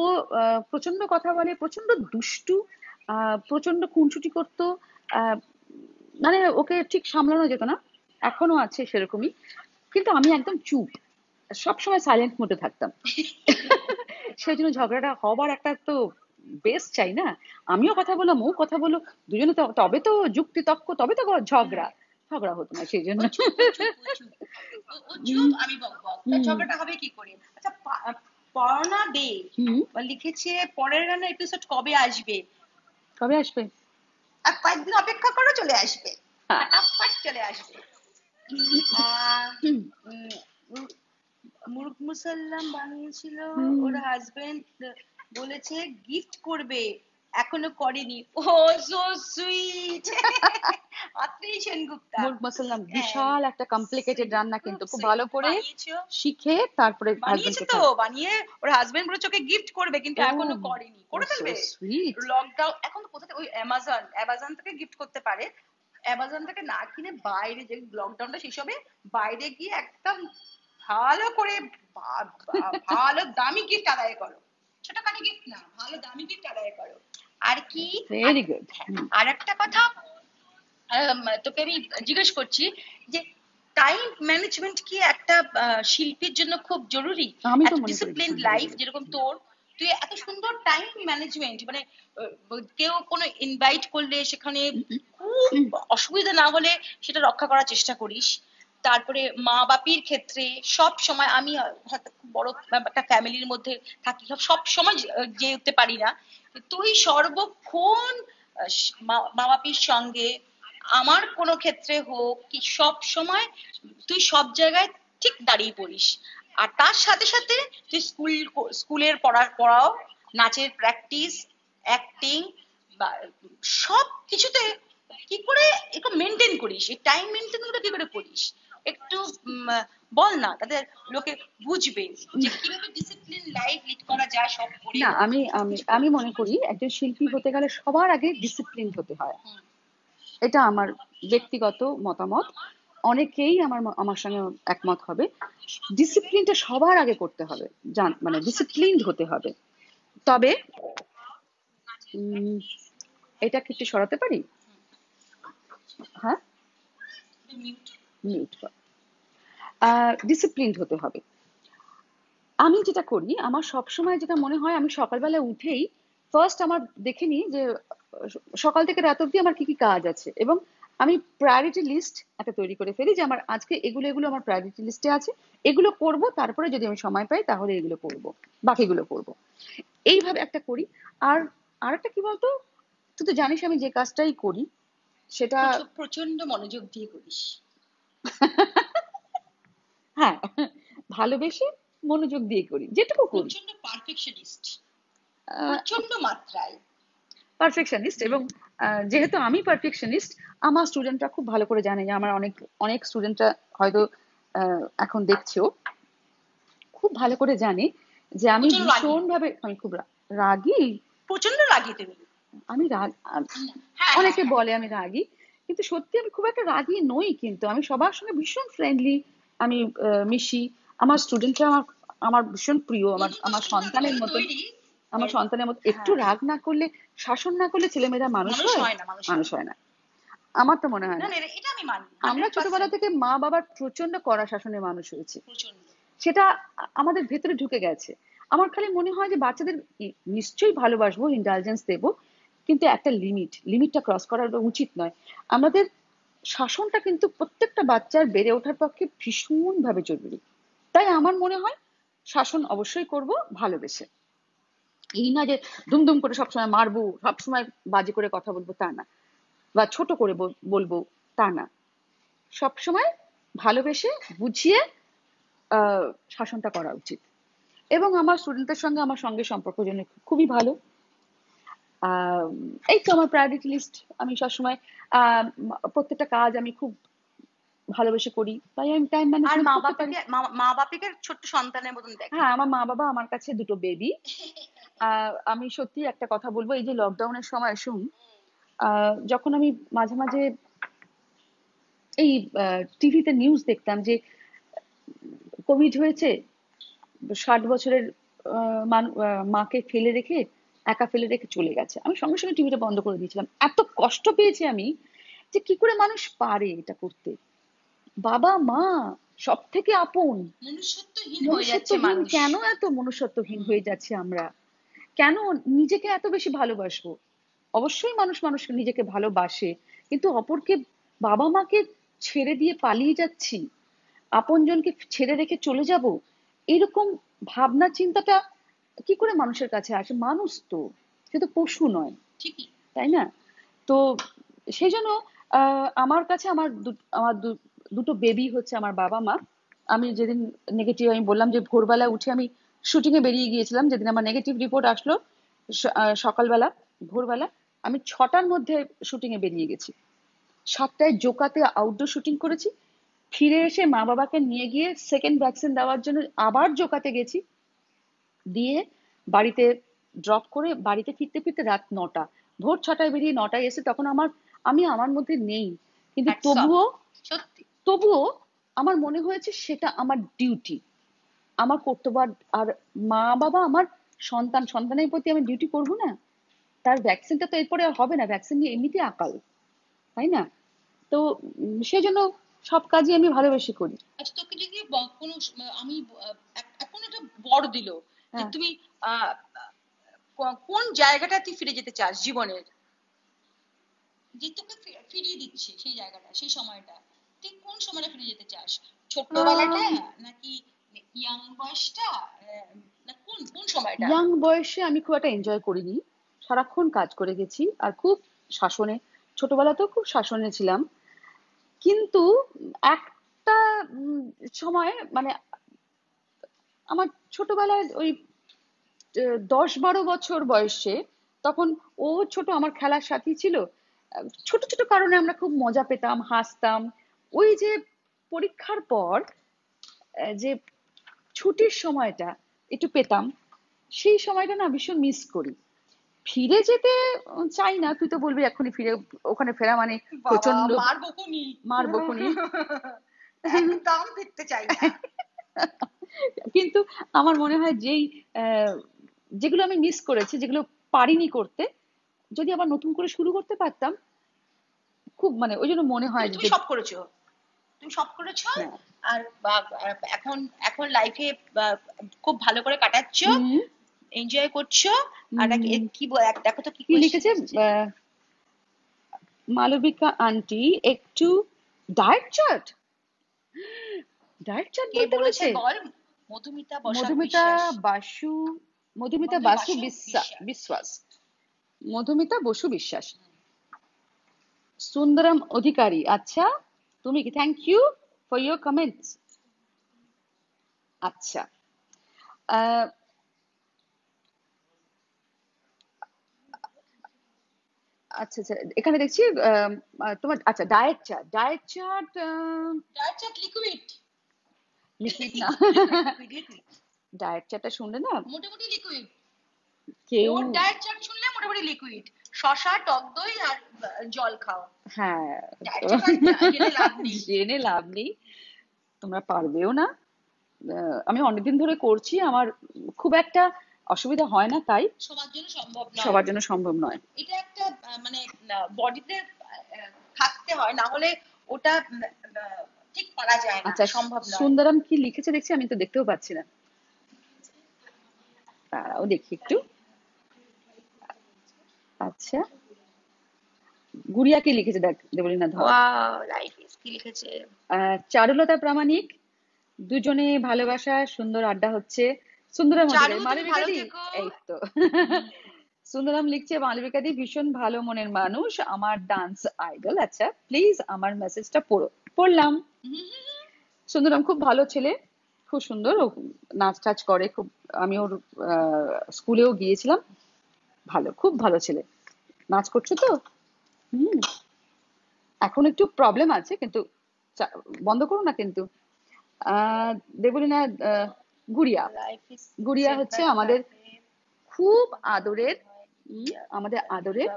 প্রচন্ড কথা বলে, প্রচন্ড দুষ্টু, প্রচন্ড খুনসুটি করতো। আহ, মানে ওকে ঠিক সামলানো যেত না, এখনো আছে সেরকমই। কিন্তু আমি একদম চুপ, সবসময় সাইলেন্ট মোডে থাকতাম। সেই জন্য ঝগড়াটা হবার একটা তো বেস চাই না, আমিও কথা বললাম ও কথা বললো, দুজনে তবে তো যুক্তি তক্ক, তবে তো ঝগড়া। ঝগড়া হতো না সেই জন্য। ও চুপ, ও চুপ, ও চুপ, ও চুপ, আমি বক বক। তা হুম ঝগড়াটা হবে কি করে? আচ্ছা, পড়ানা দে হুম। লিখেছে পরের গানের এপিসোড কবে আসবে? কবে আসবে? আর কয়েকদিন অপেক্ষা করো, চলে আসবে, হ্যাঁ। ফাটাফাট চলে আসবে। আহ হুম মুরগ মুসাল্লাম বানিয়েছিল, হুম। ওর হাজবেন্ড বলেছে গিফট করবে, এখনো করেনি। ও সো সুইট। অত্রেই সেনগুপ্তা। মুরগ মশলা হ্যাঁ, বিশাল একটা কমপ্লিকেটেড রান্না, খুব কিন্তু খুব সুইট ভালো করে বানিয়েছো। শিখে তারপরে বানিয়েছে হাজবেন্ডকে তো, খাওয়া। বানিয়ে ওর হাজবেন্ড বলেছে ওকে গিফট করবে, কিন্তু ও এখনো করেনি। ও করে সো ফেলবে। সুইট। লকডাউন এখন তো কোথা থেকে, ওই অ্যামাজন থেকে গিফট করতে পারে। অ্যামাজন থেকে না কিনে বাইরে, যে লকডাউনটা শেষ হবে, বাইরে গিয়ে একদম ভালো করে ভালো দামি গিফট আদায় করো। ছোটখাটো গিফট না, ভালো দামি গিফট আদায় করো। আর কি, ভেরি গুড। আর একটা কথা তোকে আমি জিজ্ঞেস করছি, যে টাইম ম্যানেজমেন্ট কি একটা শিল্পীর জন্য খুব জরুরি? আমি তো এত মনে করি ডিসিপ্লিনড ভীষণ লাইফ জরুরি। যেরকম তোর, তুই এত সুন্দর টাইম ম্যানেজমেন্ট, মানে কেউ কোনো ইনভাইট করলে সেখানে খুব অসুবিধা না হলে সেটা রক্ষা করার চেষ্টা করিস। তারপরে মা বাপির ক্ষেত্রে সব সময়, আমি হয়তো খুব বড় একটা ফ্যামিলির মধ্যে থাকি, সব সময় যেতে পারি না, তুই সর্বক্ষণ মা বাপির সঙ্গে, আমার কোনো ক্ষেত্রে হোক কি সব সময় তুই সব জায়গায় ঠিক দাঁড়িয়ে পড়িস। আর তার সাথে সাথে তুই স্কুলের পড়াও, নাচের প্র্যাকটিস, অ্যাক্টিং, বা সব কিছুতে কি করে একটু মেনটেন করিস, এই টাইম মেনটেন গুলো কি করে করিস? একটু বল না, তাদের লোকে বুঝবে যে কিভাবে ডিসিপ্লিন লাইফ লিড করা যায় সব করে। না, আমি আমি আমি মনে করি একজন শিল্পী হতে গেলে সবার আগে ডিসিপ্লিন হতে হয়। এটা আমার ব্যক্তিগত মতামত, অনেকেই আমার সঙ্গে একমত হবে। ডিসিপ্লিনটা সবার আগে করতে হবে, মানে ডিসিপ্লিনড হতে হবে। তবে উম, এটাকে একটু সরাতে পারি? হ্যাঁ, মিউট কর। ডিসিপ্লিনড হতে হবে। আমি যেটা করি, আমার সবসময় যেটা মনে হয়, আমি সকালবেলা উঠেই ফার্স্ট আমার দেখে নিই যে সকাল থেকে রাত অব্দি আমার কি কি কাজ আছে, এবং আমি প্রায়োরিটি লিস্ট একটা তৈরি করে ফেলি যে আমার আজকে এগুলো এগুলো আমার প্রায়োরিটি লিস্টে আছে, এগুলো করব, তারপরে যদি আমি সময় পাই তাহলে এগুলো করব, বাকিগুলো করব, এইভাবে একটা করি। আর আরেকটা কি বলতো, তুই তো জানিস আমি যে কাজটাই করি সেটা প্রচন্ড মনোযোগ দিয়ে করিস। হ্যাঁ, ভালোবেসে মনোযোগ দিয়ে করি, যেটুকু করি। প্রচন্ড পারফেকশনিস্ট, প্রচন্ড মাত্রায় পারফেকশনিস্ট। এবং যেহেতু আমি পারফেকশনিস্ট, আমার স্টুডেন্টরা খুব ভালো করে জানে, যে আমার অনেক অনেক স্টুডেন্টরা হয়তো এখন দেখছেও, খুব ভালো করে জানে যে আমি প্রচন্ড রাগী, ভীষণ ভাবে, আমি খুব রাগী। প্রচন্ড রাগী তুমি। আমি হ্যাঁ, অনেকে বলে আমি রাগী, কিন্তু সত্যি আমি খুব একটা রাগী নই, কিন্তু আমি সবার সঙ্গে ভীষণ ফ্রেন্ডলি, আমি মিশি। আমার স্টুডেন্টরা আমার আমার ভীষণ প্রিয়, আমার আমার সন্তানের মতন, আমার সন্তানের মতো। একটু রাগ না করলে, শাসন না করলে ছেলেমেয়েরা মানুষ হয়? মানুষ হয় না, মানুষ হয় না। আমার তো মনে হয় না না। না, এটা আমি মানি আমরা 100%। ছোটবেলা থেকে মা বাবার প্রচন্ড কড়া শাসনে মানুষ হয়েছি, প্রচন্ড। সেটা আমাদের ভেতরে ঢুকে গেছে। আমার খালি মনে হয় যে বাচ্চাদের নিশ্চয়ই ভালোবাসবো, ইন্টালিজেন্স দেবো, কিন্তু একটা লিমিটটা ক্রস করা উচিত নয়। আমাদের শাসনটা কিন্তু প্রত্যেকটা বাচ্চার বেড়ে ওঠার পক্ষে ভীষণ ভাবে জরুরি। তাই আমার মনে হয় শাসন অবশ্যই করব ভালোবেসে। এই না যে দুমদুম করে সবসময় মারবো, সবসময় বাজে করে কথা বলবো, তা না, বা ছোট করে বলবো, তা না। সবসময় ভালোবেসে বুঝিয়ে শাসনটা করা উচিত। এবং আমার স্টুডেন্টদের সঙ্গে আমার সম্পর্ক যেন খুবই ভালো। আহ এই তো আমার প্রায়োরিটি লিস্ট, আমি সবসময় প্রত্যেকটা কাজ আমি খুব ভালোবেসে করি, তাই আমি টাইম আর ম্যানেজমেন্ট মা করতে পারি। বাবাকে মা বাবাকে ছোট্ট সন্তানের মতন দেখে। হ্যাঁ, আমার মা বাবা আমার কাছে দুটো বেবি। আমি সত্যি একটা কথা বলবো, এই যে লকডাউনের সময় শুন, যখন আমি মাঝে মাঝে এই টিভিতে নিউজ দেখতাম যে কোভিড হয়েছে, 60 বছরের মাকে একা ফেলে রেখে চলে গেছে, আমি সঙ্গে সঙ্গে টিভিটা বন্ধ করে দিয়েছিলাম। এত কষ্ট পেয়েছি আমি যে কি করে মানুষ পারে এটা করতে। বাবা মা সব থেকে আপন, মনুষ্যত্বহীন হয়ে যাচ্ছে মনুষ্যত্বহীন মানুষ। কেন এত মনুষ্যত্বহীন হয়ে যাচ্ছে আমরা? কেন নিজেকে এত বেশি ভালোবাসবো? অবশ্যই মানুষকে নিজেকে ভালোবাসে, কিন্তু অপরকে, বাবা মাকে ছেড়ে দিয়ে পালিয়ে যাচ্ছি, আপনজনকে ছেড়ে রেখে চলে যাব, এরকম ভাবনা চিন্তাটা কি করে মানুষের কাছে আসে? মানুষ তো, সে তো পশু নয়, ঠিকই। তাই না? তো সেই জন্য আমার কাছে আমার দুটো বেবি হচ্ছে আমার বাবা মা। আমি যেদিন নেগেটিভ, আমি বললাম যে ভোরবেলা উঠে আমি শুটিং এ বেরিয়ে গিয়েছিলাম, যেদিন আমার নেগেটিভ রিপোর্ট আসলো সকালবেলা, ভোরবেলা আমি 6টার মধ্যে শুটিং এ বেরিয়ে গেছি। 7টায় জোকাতে আউটডোর শুটিং করেছি, ফিরে এসে মা বাবাকে নিয়ে গিয়ে সেকেন্ড ভ্যাকসিন দেওয়ার জন্য আবার জোকাতে গেছি, দিয়ে বাড়িতে ড্রপ করে বাড়িতে ফিরতে ফিরতে রাত 9টা। ভোর 6টায় বেরিয়ে 9টায় এসে তখন আমি আমার মধ্যে নেই, কিন্তু Hats off, সত্যি। তবুও আমার মনে হয়েছে সেটা আমার ডিউটি, আমার কর্তব্য। আর মা বাবা আমার সন্তানের প্রতি আমি ডিউটি করব না? তার ভ্যাকসিনটা তো এরপরে আর হবে না, ভ্যাকসিন নিয়ে এমনিতে আকাল, তাই না? তো সেজন্য সব কাজই আমি ভালোবেসে করি। আচ্ছা, তোকে যদি কোনো আমি এখন একটা বড় দিল যে হ্যাঁ, তুমি কোন জায়গাটা তুই ফিরে যেতে চাস জীবনের, যে তোকে ফিরিয়ে দিচ্ছে সেই জায়গাটা, সেই সময়টা, তুই কোন সময়টা ফিরে যেতে চাস? ছোটবেলাটা নাকি ইয়াং বয়সটা, না কোন কোন সময়টা? ইয়াং বয়সে আমি খুব একটা এনজয় করিনি, সারাক্ষণ কাজ করে গেছি আর খুব শাসনে, ছোটবেলাতেও খুব শাসনে ছিলাম। কিন্তু একটা সময় মানে আমার ছোটবেলায় ওই 10-12 বছর বয়সে, তখন ও ছোট, আমার খেলার সাথী ছিল। ছোট ছোট কারণে আমরা খুব মজা পেতাম, হাসতাম। ওই যে পরীক্ষার পর যে ছুটির সময়টা একটু পেতাম, সেই সময়টা না ভীষণ মিস করি। ফিরে যেতে চাই না, তুই তো বলবি এখনই ফিরে, ওখানে ফেরা মানে বাবা, প্রচন্ড মার বকুনি। মার বকুনি। একদম ফিরতে চাই না। কিন্তু আমার মনে হয় যেগুলো আমি মিস করেছি, যেগুলো পারিনি করতে, যদি আবার নতুন করে শুরু করতে পারতাম, খুব মানে ওই জন্য মনে হয় তুমি যে সব করেছো, তুমি সব করেছো। হ্যাঁ। আর এখন এখন লাইফে খুব ভালো করে কাটাচ্ছো, হুম, এনজয় করছো। আর কি দেখো তো কি কি question লিখেছে এসেছে। মালবিকা আন্টি, একটু ডায়েট চার্ট, ডায়েট চার্ট কে বলতে বলেছে বলেছে? বল? মধুমিতা বসাক মধুমিতা বিশ্বাস। বাসু, মধুমিতা মধু বাসু বাসু বিশ্বাস। বিশ্বাস, মধুমিতা বসু বিশ্বাস। সুন্দরম অধিকারী, আচ্ছা তুমি কি, thank you for your comments. আচ্ছা, আহ, আচ্ছা আচ্ছা, এখানে দেখছি তোমার আচ্ছা diet chart diet chart liquid. Liquid না। লিকুইড ডায়েট চার্টটা শুনলে না মোটামুটি লিকুইড। কেউ, ওর ডায়েট চার্ট শুনলে মোটামুটি লিকুইড। শসা, টক দই আর জল খাও। হ্যাঁ, ডায়েট তো চার্ট জেনে লাভ নেই। জেনে লাভ নেই, তোমরা পারবেও না। আমি অনেকদিন ধরে করছি, আমার খুব একটা অসুবিধা হয় না, তাই সবার জন্য সম্ভব নয়। সবার জন্য সম্ভব নয়। এটা একটা মানে বডিতে থাকতে হয়, না হলে ওটা ঠিক পারা যায় না, আচ্ছা, সম্ভব নয়। সুন্দরম কি লিখেছে দেখছি, আমি তো দেখতেও পাচ্ছি না, তারাও দেখি একটু। আচ্ছা, গুড়িয়া কি লিখেছে দেখ দেবলীনা ধর। ওয়াও, লাইফ ইজ, কি লিখেছে? চারুলতা প্রামাণিক, দুজনে ভালোবাসা, সুন্দর আড্ডা হচ্ছে। সুন্দরম চারু, তুমি মালবিকা ভালো দি, থেকো। এই তো। সুন্দরম লিখছে, মালবিকা দি ভীষণ ভালো মনের মানুষ, আমার ডান্স আইডল। আচ্ছা, প্লিজ আমার মেসেজটা পড়ো। পড়লাম। সুন্দরম খুব ভালো ছেলে, খুব সুন্দর, ও নাচ টাচ করে খুব। আমি ওর স্কুলেও গিয়েছিলাম, ভালো, খুব ভালো ছেলে। নাচ করছো তো? হুম। এখন একটু প্রবলেম আছে কিন্তু বন্ধ করো না কিন্তু। আহ দেবলীনা, গুড়িয়া, লাইফ ইজ গুড়িয়া হচ্ছে আমাদের খুব আদরের, আমাদের আদরের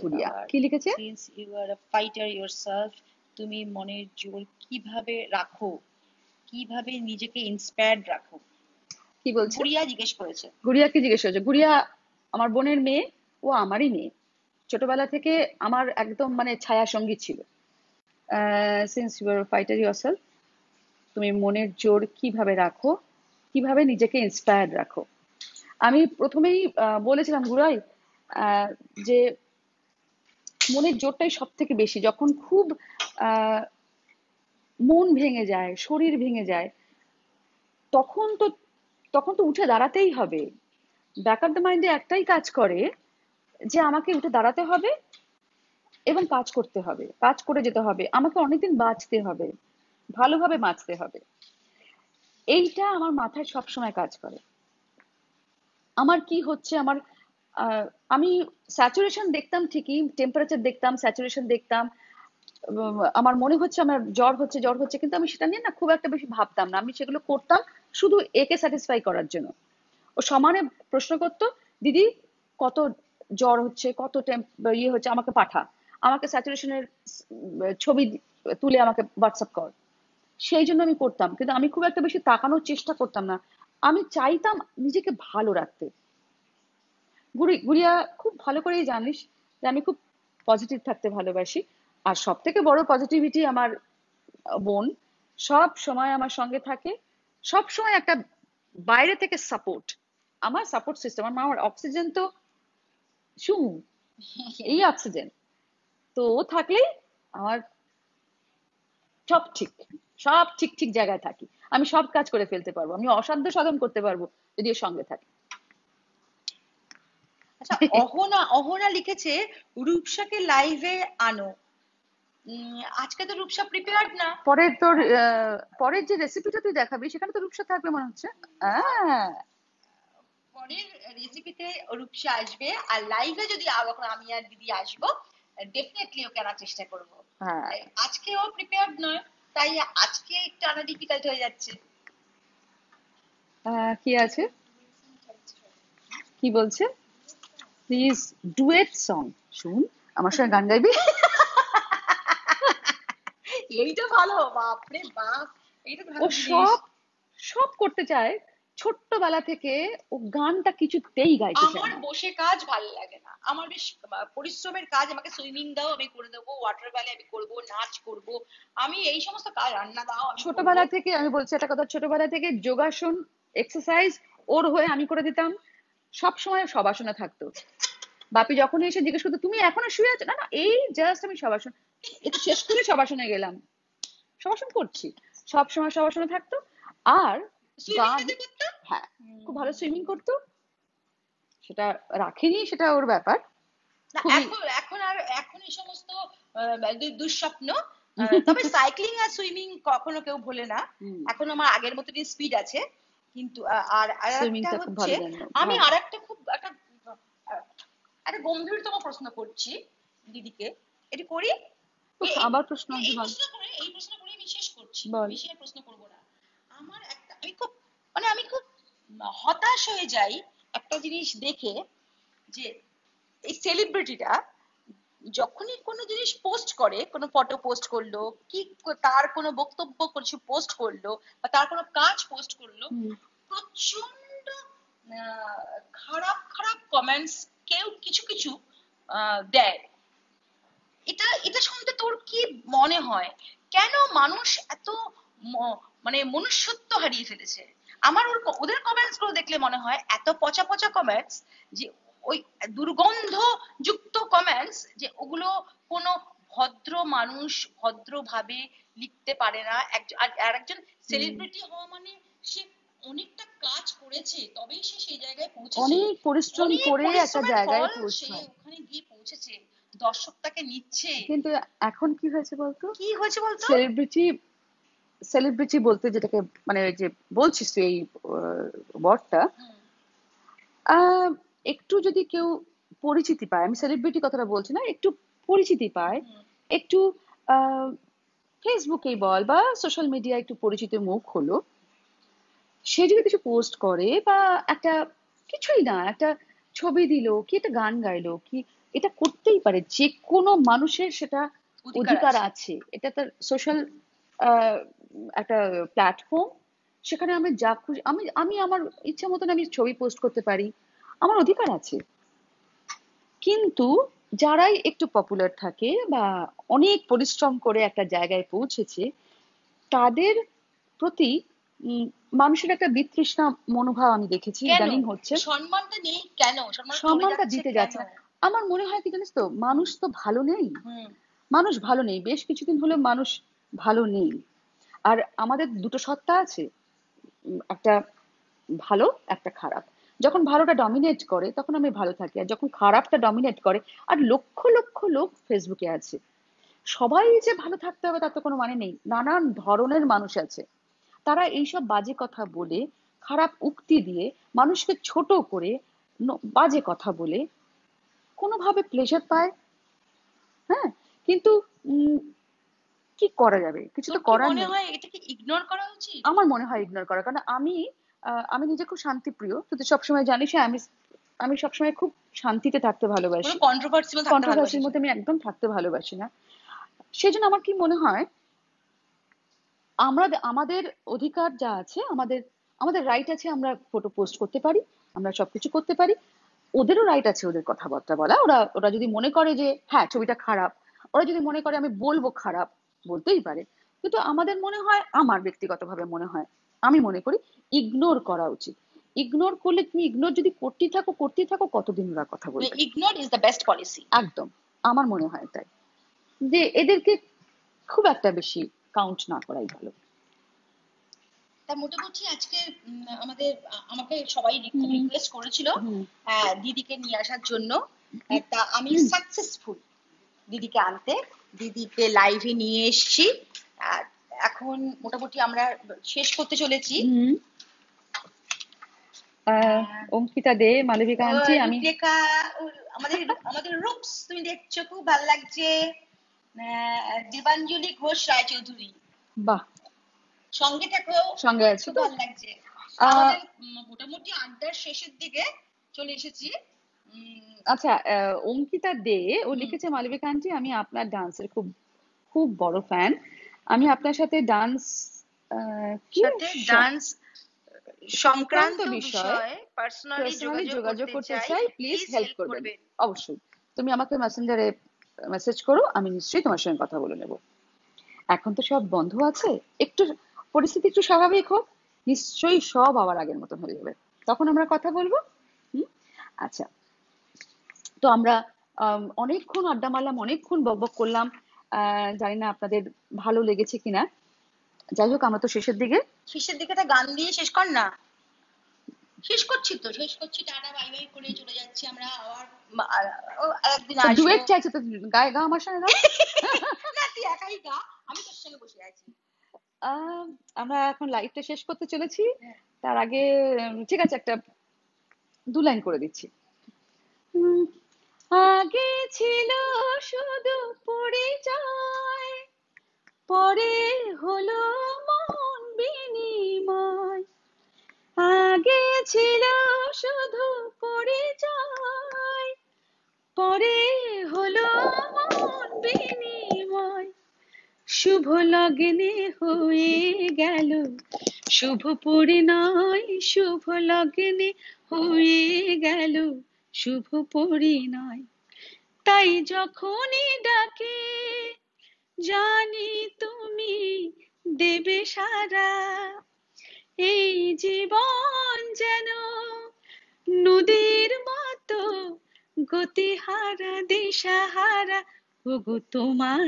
গুড়িয়া। কি লিখেছে? Since you are a fighter yourself, তুমি মনের জোর কিভাবে রাখো, কিভাবে নিজেকে ইন্সপায়ার্ড রাখো? কি বলছে? গুড়িয়া জিজ্ঞেস করেছে। গুড়িয়া কি জিজ্ঞেস করেছে? গুড়িয়া আমার বোনের মেয়ে, ও আমারই মেয়ে, ছোটবেলা থেকে আমার একদম মানে ছায়া সঙ্গী ছিল। Since you are fighter yourself, তুমি মনের জোর কিভাবে রাখো, কিভাবে নিজেকে ইন্সপায়ার্ড রাখো। আমি প্রথমেই বলেছিলাম গুড়াই, আহ, যে মনের জোরটাই সব থেকে বেশি, যখন খুব আহ মন ভেঙে যায়, শরীর ভেঙে যায়, তখন তো তখন তো উঠে দাঁড়াতেই হবে। ব্যাক অফ দ্য মাইন্ডে একটাই কাজ করে, যে আমাকে উঠে দাঁড়াতে হবে এবং কাজ করতে হবে, কাজ করে যেতে হবে, আমাকে অনেকদিন বাঁচতে হবে, ভালোভাবে বাঁচতে হবে। এইটা আমার মাথায় সবসময় কাজ করে। আমার কি হচ্ছে, আমার আহ, আমি স্যাচুরেশন দেখতাম ঠিকই, টেম্পারেচার দেখতাম, স্যাচুরেশন দেখতাম, আমার মনে হচ্ছে আমার জ্বর হচ্ছে, জ্বর হচ্ছে, কিন্তু আমি সেটা নিয়ে না খুব একটা বেশি ভাবতাম না। আমি সেগুলো করতাম শুধু একে স্যাটিসফাই করার জন্য। ও সমানে প্রশ্ন করতো, দিদি কত জ্বর হচ্ছে, কত ইয়ে হচ্ছে, আমাকে পাঠা, আমাকে স্যাচুরেশনের ছবি তুলে আমাকে হোয়াটসঅ্যাপ কর। সেই জন্য আমি করতাম, কিন্তু আমি খুব একটা বেশি তাকানোর চেষ্টা করতাম না। আমি চাইতাম নিজেকে ভালো রাখতে। গুড়িয়া খুব ভালো করেই জানিস যে আমি খুব পজিটিভ থাকতে ভালোবাসি। আর সব থেকে বড় পজিটিভিটি আমার বোন, সব সময় আমার সঙ্গে থাকে, সব সময় একটা বাইরে থেকে সাপোর্ট, আমার সাপোর্ট সিস্টেম। আমার অক্সিজেন তো শু, এই অক্সিজেন তো ও থাকলেই আমার সব ঠিক, সব ঠিক ঠিক জায়গায় থাকি। আমি সব কাজ করে ফেলতে পারবো, আমি অসাধ্য সাধন করতে পারবো যদি ওর সঙ্গে থাকে। আচ্ছা, অহনা, অহনা লিখেছে, রূপসাকে লাইভে আনো। আজকে তো রূপসা প্রিপেয়ার্ড না। পরের তোর পরের যে রেসিপিটা তুই দেখাবি সেখানে তো রূপসা থাকবে মনে হচ্ছে। পরের রেসিপিতে রূপসা আসবে, আর লাইভে যদি যখন আমি আর দিদি আসবো, ডেফিনেটলি ওকে আনার চেষ্টা করবো। হ্যাঁ, আজকে ও প্রিপেয়ার্ড নয়, তাই আজকে একটু আনা ডিফিকাল্ট হয়ে যাচ্ছে। কি আছে, কি বলছে? প্লিজ ডুয়েট সং, শুন আমার সঙ্গে গান গাইবি? এইটা ভালো, বাপরে বাপ, এইটা ও ভালো জিনিস। সব সব করতে চায়, ছোট্টবেলা থেকে ও গানটা কিছুতেই গাইতে চায় আমার না। বসে কাজ ভালো লাগে না, আমার বেশ পরিশ্রমের কাজ। আমাকে সুইমিং দাও, আমি করে দেবো, ওয়াটার ব্যালে আমি করবো, নাচ করব, আমি এই সমস্ত কাজ, রান্না দাও আমি করবো। ছোটবেলা থেকে আমি বলছি একটা কথা, ছোটবেলা থেকে যোগাসন, এক্সারসাইজ ওর হয়ে আমি করে দিতাম। সব সময় সবাসনে থাকতো। বাপি যখনই এসে জিজ্ঞেস করতো, তুমি এখনো শুয়ে আছো? না না, এই জাস্ট আমি সবাসন, একটু শেষ করে সবাসনে গেলাম, সবাসন করছি। সব সময় সবাসনে থাকতো। আর গান, সুইমিংটা যে করতো। হ্যাঁ, খুব ভালো সুইমিং করতো। সেটা রাখিনি, সেটা ওর ব্যাপার। না, খুবই এখন এখন আর এখন এই সমস্ত দুঃস্বপ্ন। তবে সাইক্লিং আর সুইমিং কখনো কেউ ভোলে না। এখন আমার আগের মতনই স্পিড আছে। কিন্তু আর আরেকটা সুইমিংটা খুব হচ্ছে, ভালো জানো। আমি হ্যাঁ, আরেকটা খুব একটা গম্ভীরতম প্রশ্ন করছি দিদিকে, এটা করি। উফ, আবার প্রশ্ন এই আছে, বল প্রশ্ন করে, এই প্রশ্ন করে আমি শেষ করছি, বল। বেশি আর প্রশ্ন করবো না। আমার একটা, আমি খুব হতাশ হয়ে যাই একটা জিনিস দেখে, যে এই সেলিব্রিটিটা যখনই কোনো জিনিস পোস্ট করে, কোনো ফটো পোস্ট করলো, কি তার কোনো বক্তব্য কিছু পোস্ট করলো, বা তার কোনো কাজ পোস্ট করলো, প্রচন্ড খারাপ খারাপ কমেন্টস কেউ কিছু কিছু দেয়। এটা এটা শুনতে তোর কি মনে হয়, কেন মানুষ এত মানে মনুষ্যত্ব হারিয়ে ফেলেছে? আমার ওদের কমেন্টস গুলো দেখলে মনে হয় এত পচা পচা কমেন্টস, যে ওই দুর্গন্ধ যুক্ত কমেন্টস, যে ওগুলো কোনো ভদ্র মানুষ ভদ্রভাবে লিখতে পারে না। আর একজন সেলিব্রিটি হওয়া মানে সে অনেকটা কাজ করেছে, তবেই সে সেই জায়গায় পৌঁছেছে, অনেক পরিশ্রম অনেক করে একটা পরিশ্রমের জায়গায় ফল সে পৌঁছায়। ওখানে গিয়ে পৌঁছেছে, দর্শক তাকে নিচ্ছে। কিন্তু এখন কি হয়েছে বলতো, কি হয়েছে বলতো? সেলিব্রিটি বলতে যেটাকে মানে ওই যে বলছিস তুই এই ওয়ার্ডটা, আহ, একটু যদি কেউ পরিচিতি পায়, আমি সেলিব্রিটি কথাটা বলছি না, একটু পরিচিতি পায়, একটু ফেসবুকেই বল বা সোশ্যাল মিডিয়া একটু পরিচিত মুখ হলো, সে যদি কিছু পোস্ট করে বা একটা কিছুই না একটা ছবি দিল কি একটা গান গাইলো কি, এটা করতেই পারে, যে কোনো মানুষের সেটা অধিকার আছে। এটা তার সোশ্যাল একটা প্ল্যাটফর্ম, সেখানে আমি যা খুশি আমি আমি আমার ইচ্ছা মতন আমি ছবি পোস্ট করতে পারি, আমার অধিকার আছে। কিন্তু যারাই একটু পপুলার থাকে বা অনেক পরিশ্রম করে একটা জায়গায় পৌঁছেছে, তাদের প্রতি মানুষের একটা বিতৃষ্ণা মনোভাব আমি দেখেছি কেন ইদানিং হচ্ছে। সম্মানটা নেই? কেন সম্মানটা কমে সম্মানটা যাচ্ছে দিতে কেন? যাচ্ছে না। আমার মনে হয় কি জানিস তো, মানুষ তো ভালো নেই, হুম মানুষ ভালো নেই, বেশ কিছুদিন হলো মানুষ ভালো নেই। আর আমাদের দুটো সত্তা আছে, একটা ভালো একটা খারাপ। যখন ভালোটা ডমিনেট করে তখন আমি ভালো থাকি, আর যখন খারাপটা ডমিনেট করে, আর লক্ষ লক্ষ লোক ফেসবুকে আছে, সবাই যে ভালো থাকতে হবে তার তো কোনো মানে নেই, নানান ধরনের মানুষ আছে, তারা এইসব বাজে কথা বলে, খারাপ উক্তি দিয়ে, মানুষকে ছোট করে, বাজে কথা বলে কোনোভাবে প্লেজার পায়। হ্যাঁ, কিন্তু উম, কি করা যাবে, কিছু তোর তো কি করার মনে নেই। হয় এটাকে ইগনোর করা উচিত? আমার মনে হয় ইগনোর করা, কারণ আমি নিজে খুব শান্তিপ্রিয়, তুই তো সবসময় জানিস, আমি আমি সবসময় খুব শান্তিতে থাকতে কোনো ভালোবাসি, কন্ট্রোভার্সি থাকতে কন্ট্রোভার্সির ভালোবাসিস না? মধ্যে আমি একদম থাকতে ভালোবাসি না। সেই জন্য আমার কি মনে হয়, আমরা আমাদের অধিকার যা আছে, আমাদের আমাদের রাইট আছে, আমরা ফটো পোস্ট করতে পারি, আমরা সবকিছু করতে পারি। ওদেরও রাইট আছে ওদের কথাবার্তা বলা, ওরা ওরা যদি মনে করে যে হ্যাঁ ছবিটা খারাপ, ওরা যদি মনে করে আমি বলবো খারাপ, বলতেই পারে। কিন্তু আমাদের মনে হয়, আমার ব্যক্তিগতভাবে মনে হয়, আমি মনে করি ইগনোর করা উচিত। ইগনোর করলে, তুমি ইগনোর যদি করতেই থাকো কতদিন ওরা কথা বলবে। Ignore is the best policy. একদম, আমার মনে হয় তাই, যে এদেরকে খুব একটা বেশি কাউন্ট না করাই ভালো। তা মোটামুটি আজকে আমাকে সবাই খুব হুম রিকোয়েস্ট করেছিল হুম দিদিকে নিয়ে আসার জন্য। তা আমি সাকসেসফুল দিদিকে আনতে, দিদিকে লাইভে নিয়ে এসেছি। আর এখন মোটামুটি আমরা শেষ করতে চলেছি। হুম অঙ্কিতা দে, মালবিকা আন্টি, আমি রূপরেখা, আমাদের আমাদের রূপস তুমি দেখছো, খুব ভালো লাগছে। দেবাঞ্জলি ঘোষ রায়চৌধুরী বাহ, সঙ্গে থাকো, সঙ্গে আছি খুব তো। ভালো লাগছে। আহ, আমাদের মোটামুটি আড্ডার শেষের দিকে চলে এসেছি। আচ্ছা, অঙ্কিতা দে ও লিখেছে, মালবিকা আন্টি আমি আপনার ডান্সের খুব খুব বড় ফ্যান, আমি আপনার সাথে ডান্স কি সাথে ডান্স সংক্রান্ত সংক্রান্ত বিষয়ে বিষয়ে পার্সোনালি পার্সোনালি যোগাযোগ যোগাযোগ করতে করতে চাই, চাই, প্লিজ প্লিজ হেল্প হেল্প করবেন। করবেন। অবশ্যই, তুমি আমাকে মেসেঞ্জারে মেসেজ করো, আমি নিশ্চয়ই তোমার সঙ্গে কথা বলে নেব। এখন তো সব বন্ধ আছে, একটু পরিস্থিতি একটু স্বাভাবিক হোক, নিশ্চয়ই সব আবার আগের মতন হয়ে যাবে, তখন আমরা কথা বলবো। হুম, আচ্ছা, তো আমরা অনেকক্ষণ আড্ডা মারলাম, অনেকক্ষণ বকবক করলাম, জানি না আপনাদের ভালো লেগেছে কিনা। যাই হোক, আমরা তো শেষের দিকে। শেষের দিকে একটা গান দিয়ে শেষ কর না। শেষ করছি তো, শেষ করছি, টাটা বাই বাই করে চলে যাচ্ছি আমরা। আবার একদিন আসবো। ডুয়েট চাইছে তো, গায়ে গা আমার সঙ্গে গা। না তুই একাই গা, আমি তোর সঙ্গে বসে আছি। আমরা এখন লাইভটা শেষ করতে চলেছি, তার আগে ঠিক আছে, একটা দু লাইন করে দিচ্ছি। উম, আগে ছিল শুধু পরিচয়, পরে হলো মন বিনিময়। আগে ছিল শুধু পরিচয়, পরে হলো মন বিনিময়। শুভ লগ্নে হয়ে গেল শুভ পরিণয়, শুভ লগ্নে হয়ে গেল শুভ পরিণয়। তাই যখনই ডাকে জানি তুমি দেবে সারা। এই জীবন যেন নদীর মতো গতিহারা দিশাহারা, ওগো তোমার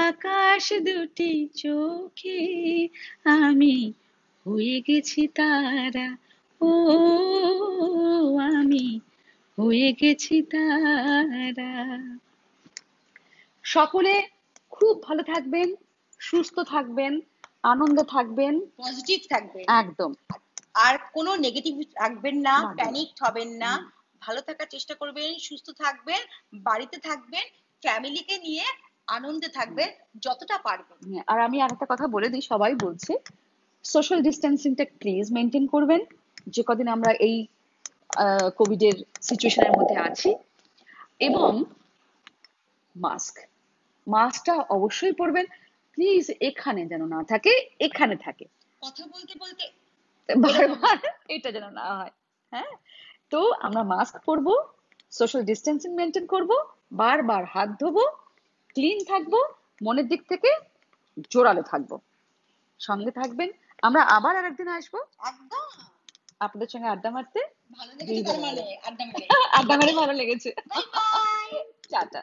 আকাশ দুটি চোখে আমি হয়ে গেছি তারা, ও আমি হয়ে গেছি তারা। সকলে খুব ভালো থাকবেন, সুস্থ থাকবেন, আনন্দে থাকবেন, পজিটিভ থাকবেন, একদম। আর কোনো নেগেটিভ রাখবেন না, না, প্যানিক হবেন না, ভালো থাকার চেষ্টা করবেন, সুস্থ থাকবেন, বাড়িতে থাকবেন, ফ্যামিলিকে নিয়ে আনন্দে থাকবেন যতটা পারবেন। আর আমি আরেকটা কথা বলে দিই, সবাই বলছে সোশ্যাল ডিস্টেন্সিংটা প্লিজ মেনটেন করবেন। যে কদিন আমরা এই কোভিডের সিচুয়েশনের মধ্যে আছি, এবং মাস্কটা অবশ্যই পরবেন প্লিজ। এখানে যেন না থাকে, এখানে থাকে, কথা বলতে বলতে বারবার এটা যেন না হয়। হ্যাঁ, তো আমরা মাস্ক পরবো, সোশ্যাল ডিস্টেন্সিং মেনটেন করব, বারবার হাত ধোবো, ক্লিন থাকবো, মনের দিক থেকে জোরালো থাকবো। সঙ্গে থাকবেন। আমরা আবার আরেকদিন আসবো একদম আপনাদের সঙ্গে আড্ডা মারতে। ভালো লেগেছে, তার মানে আড্ডা মেরে আড্ডা মারে ভালো লেগেছে। Bye bye. টাটা।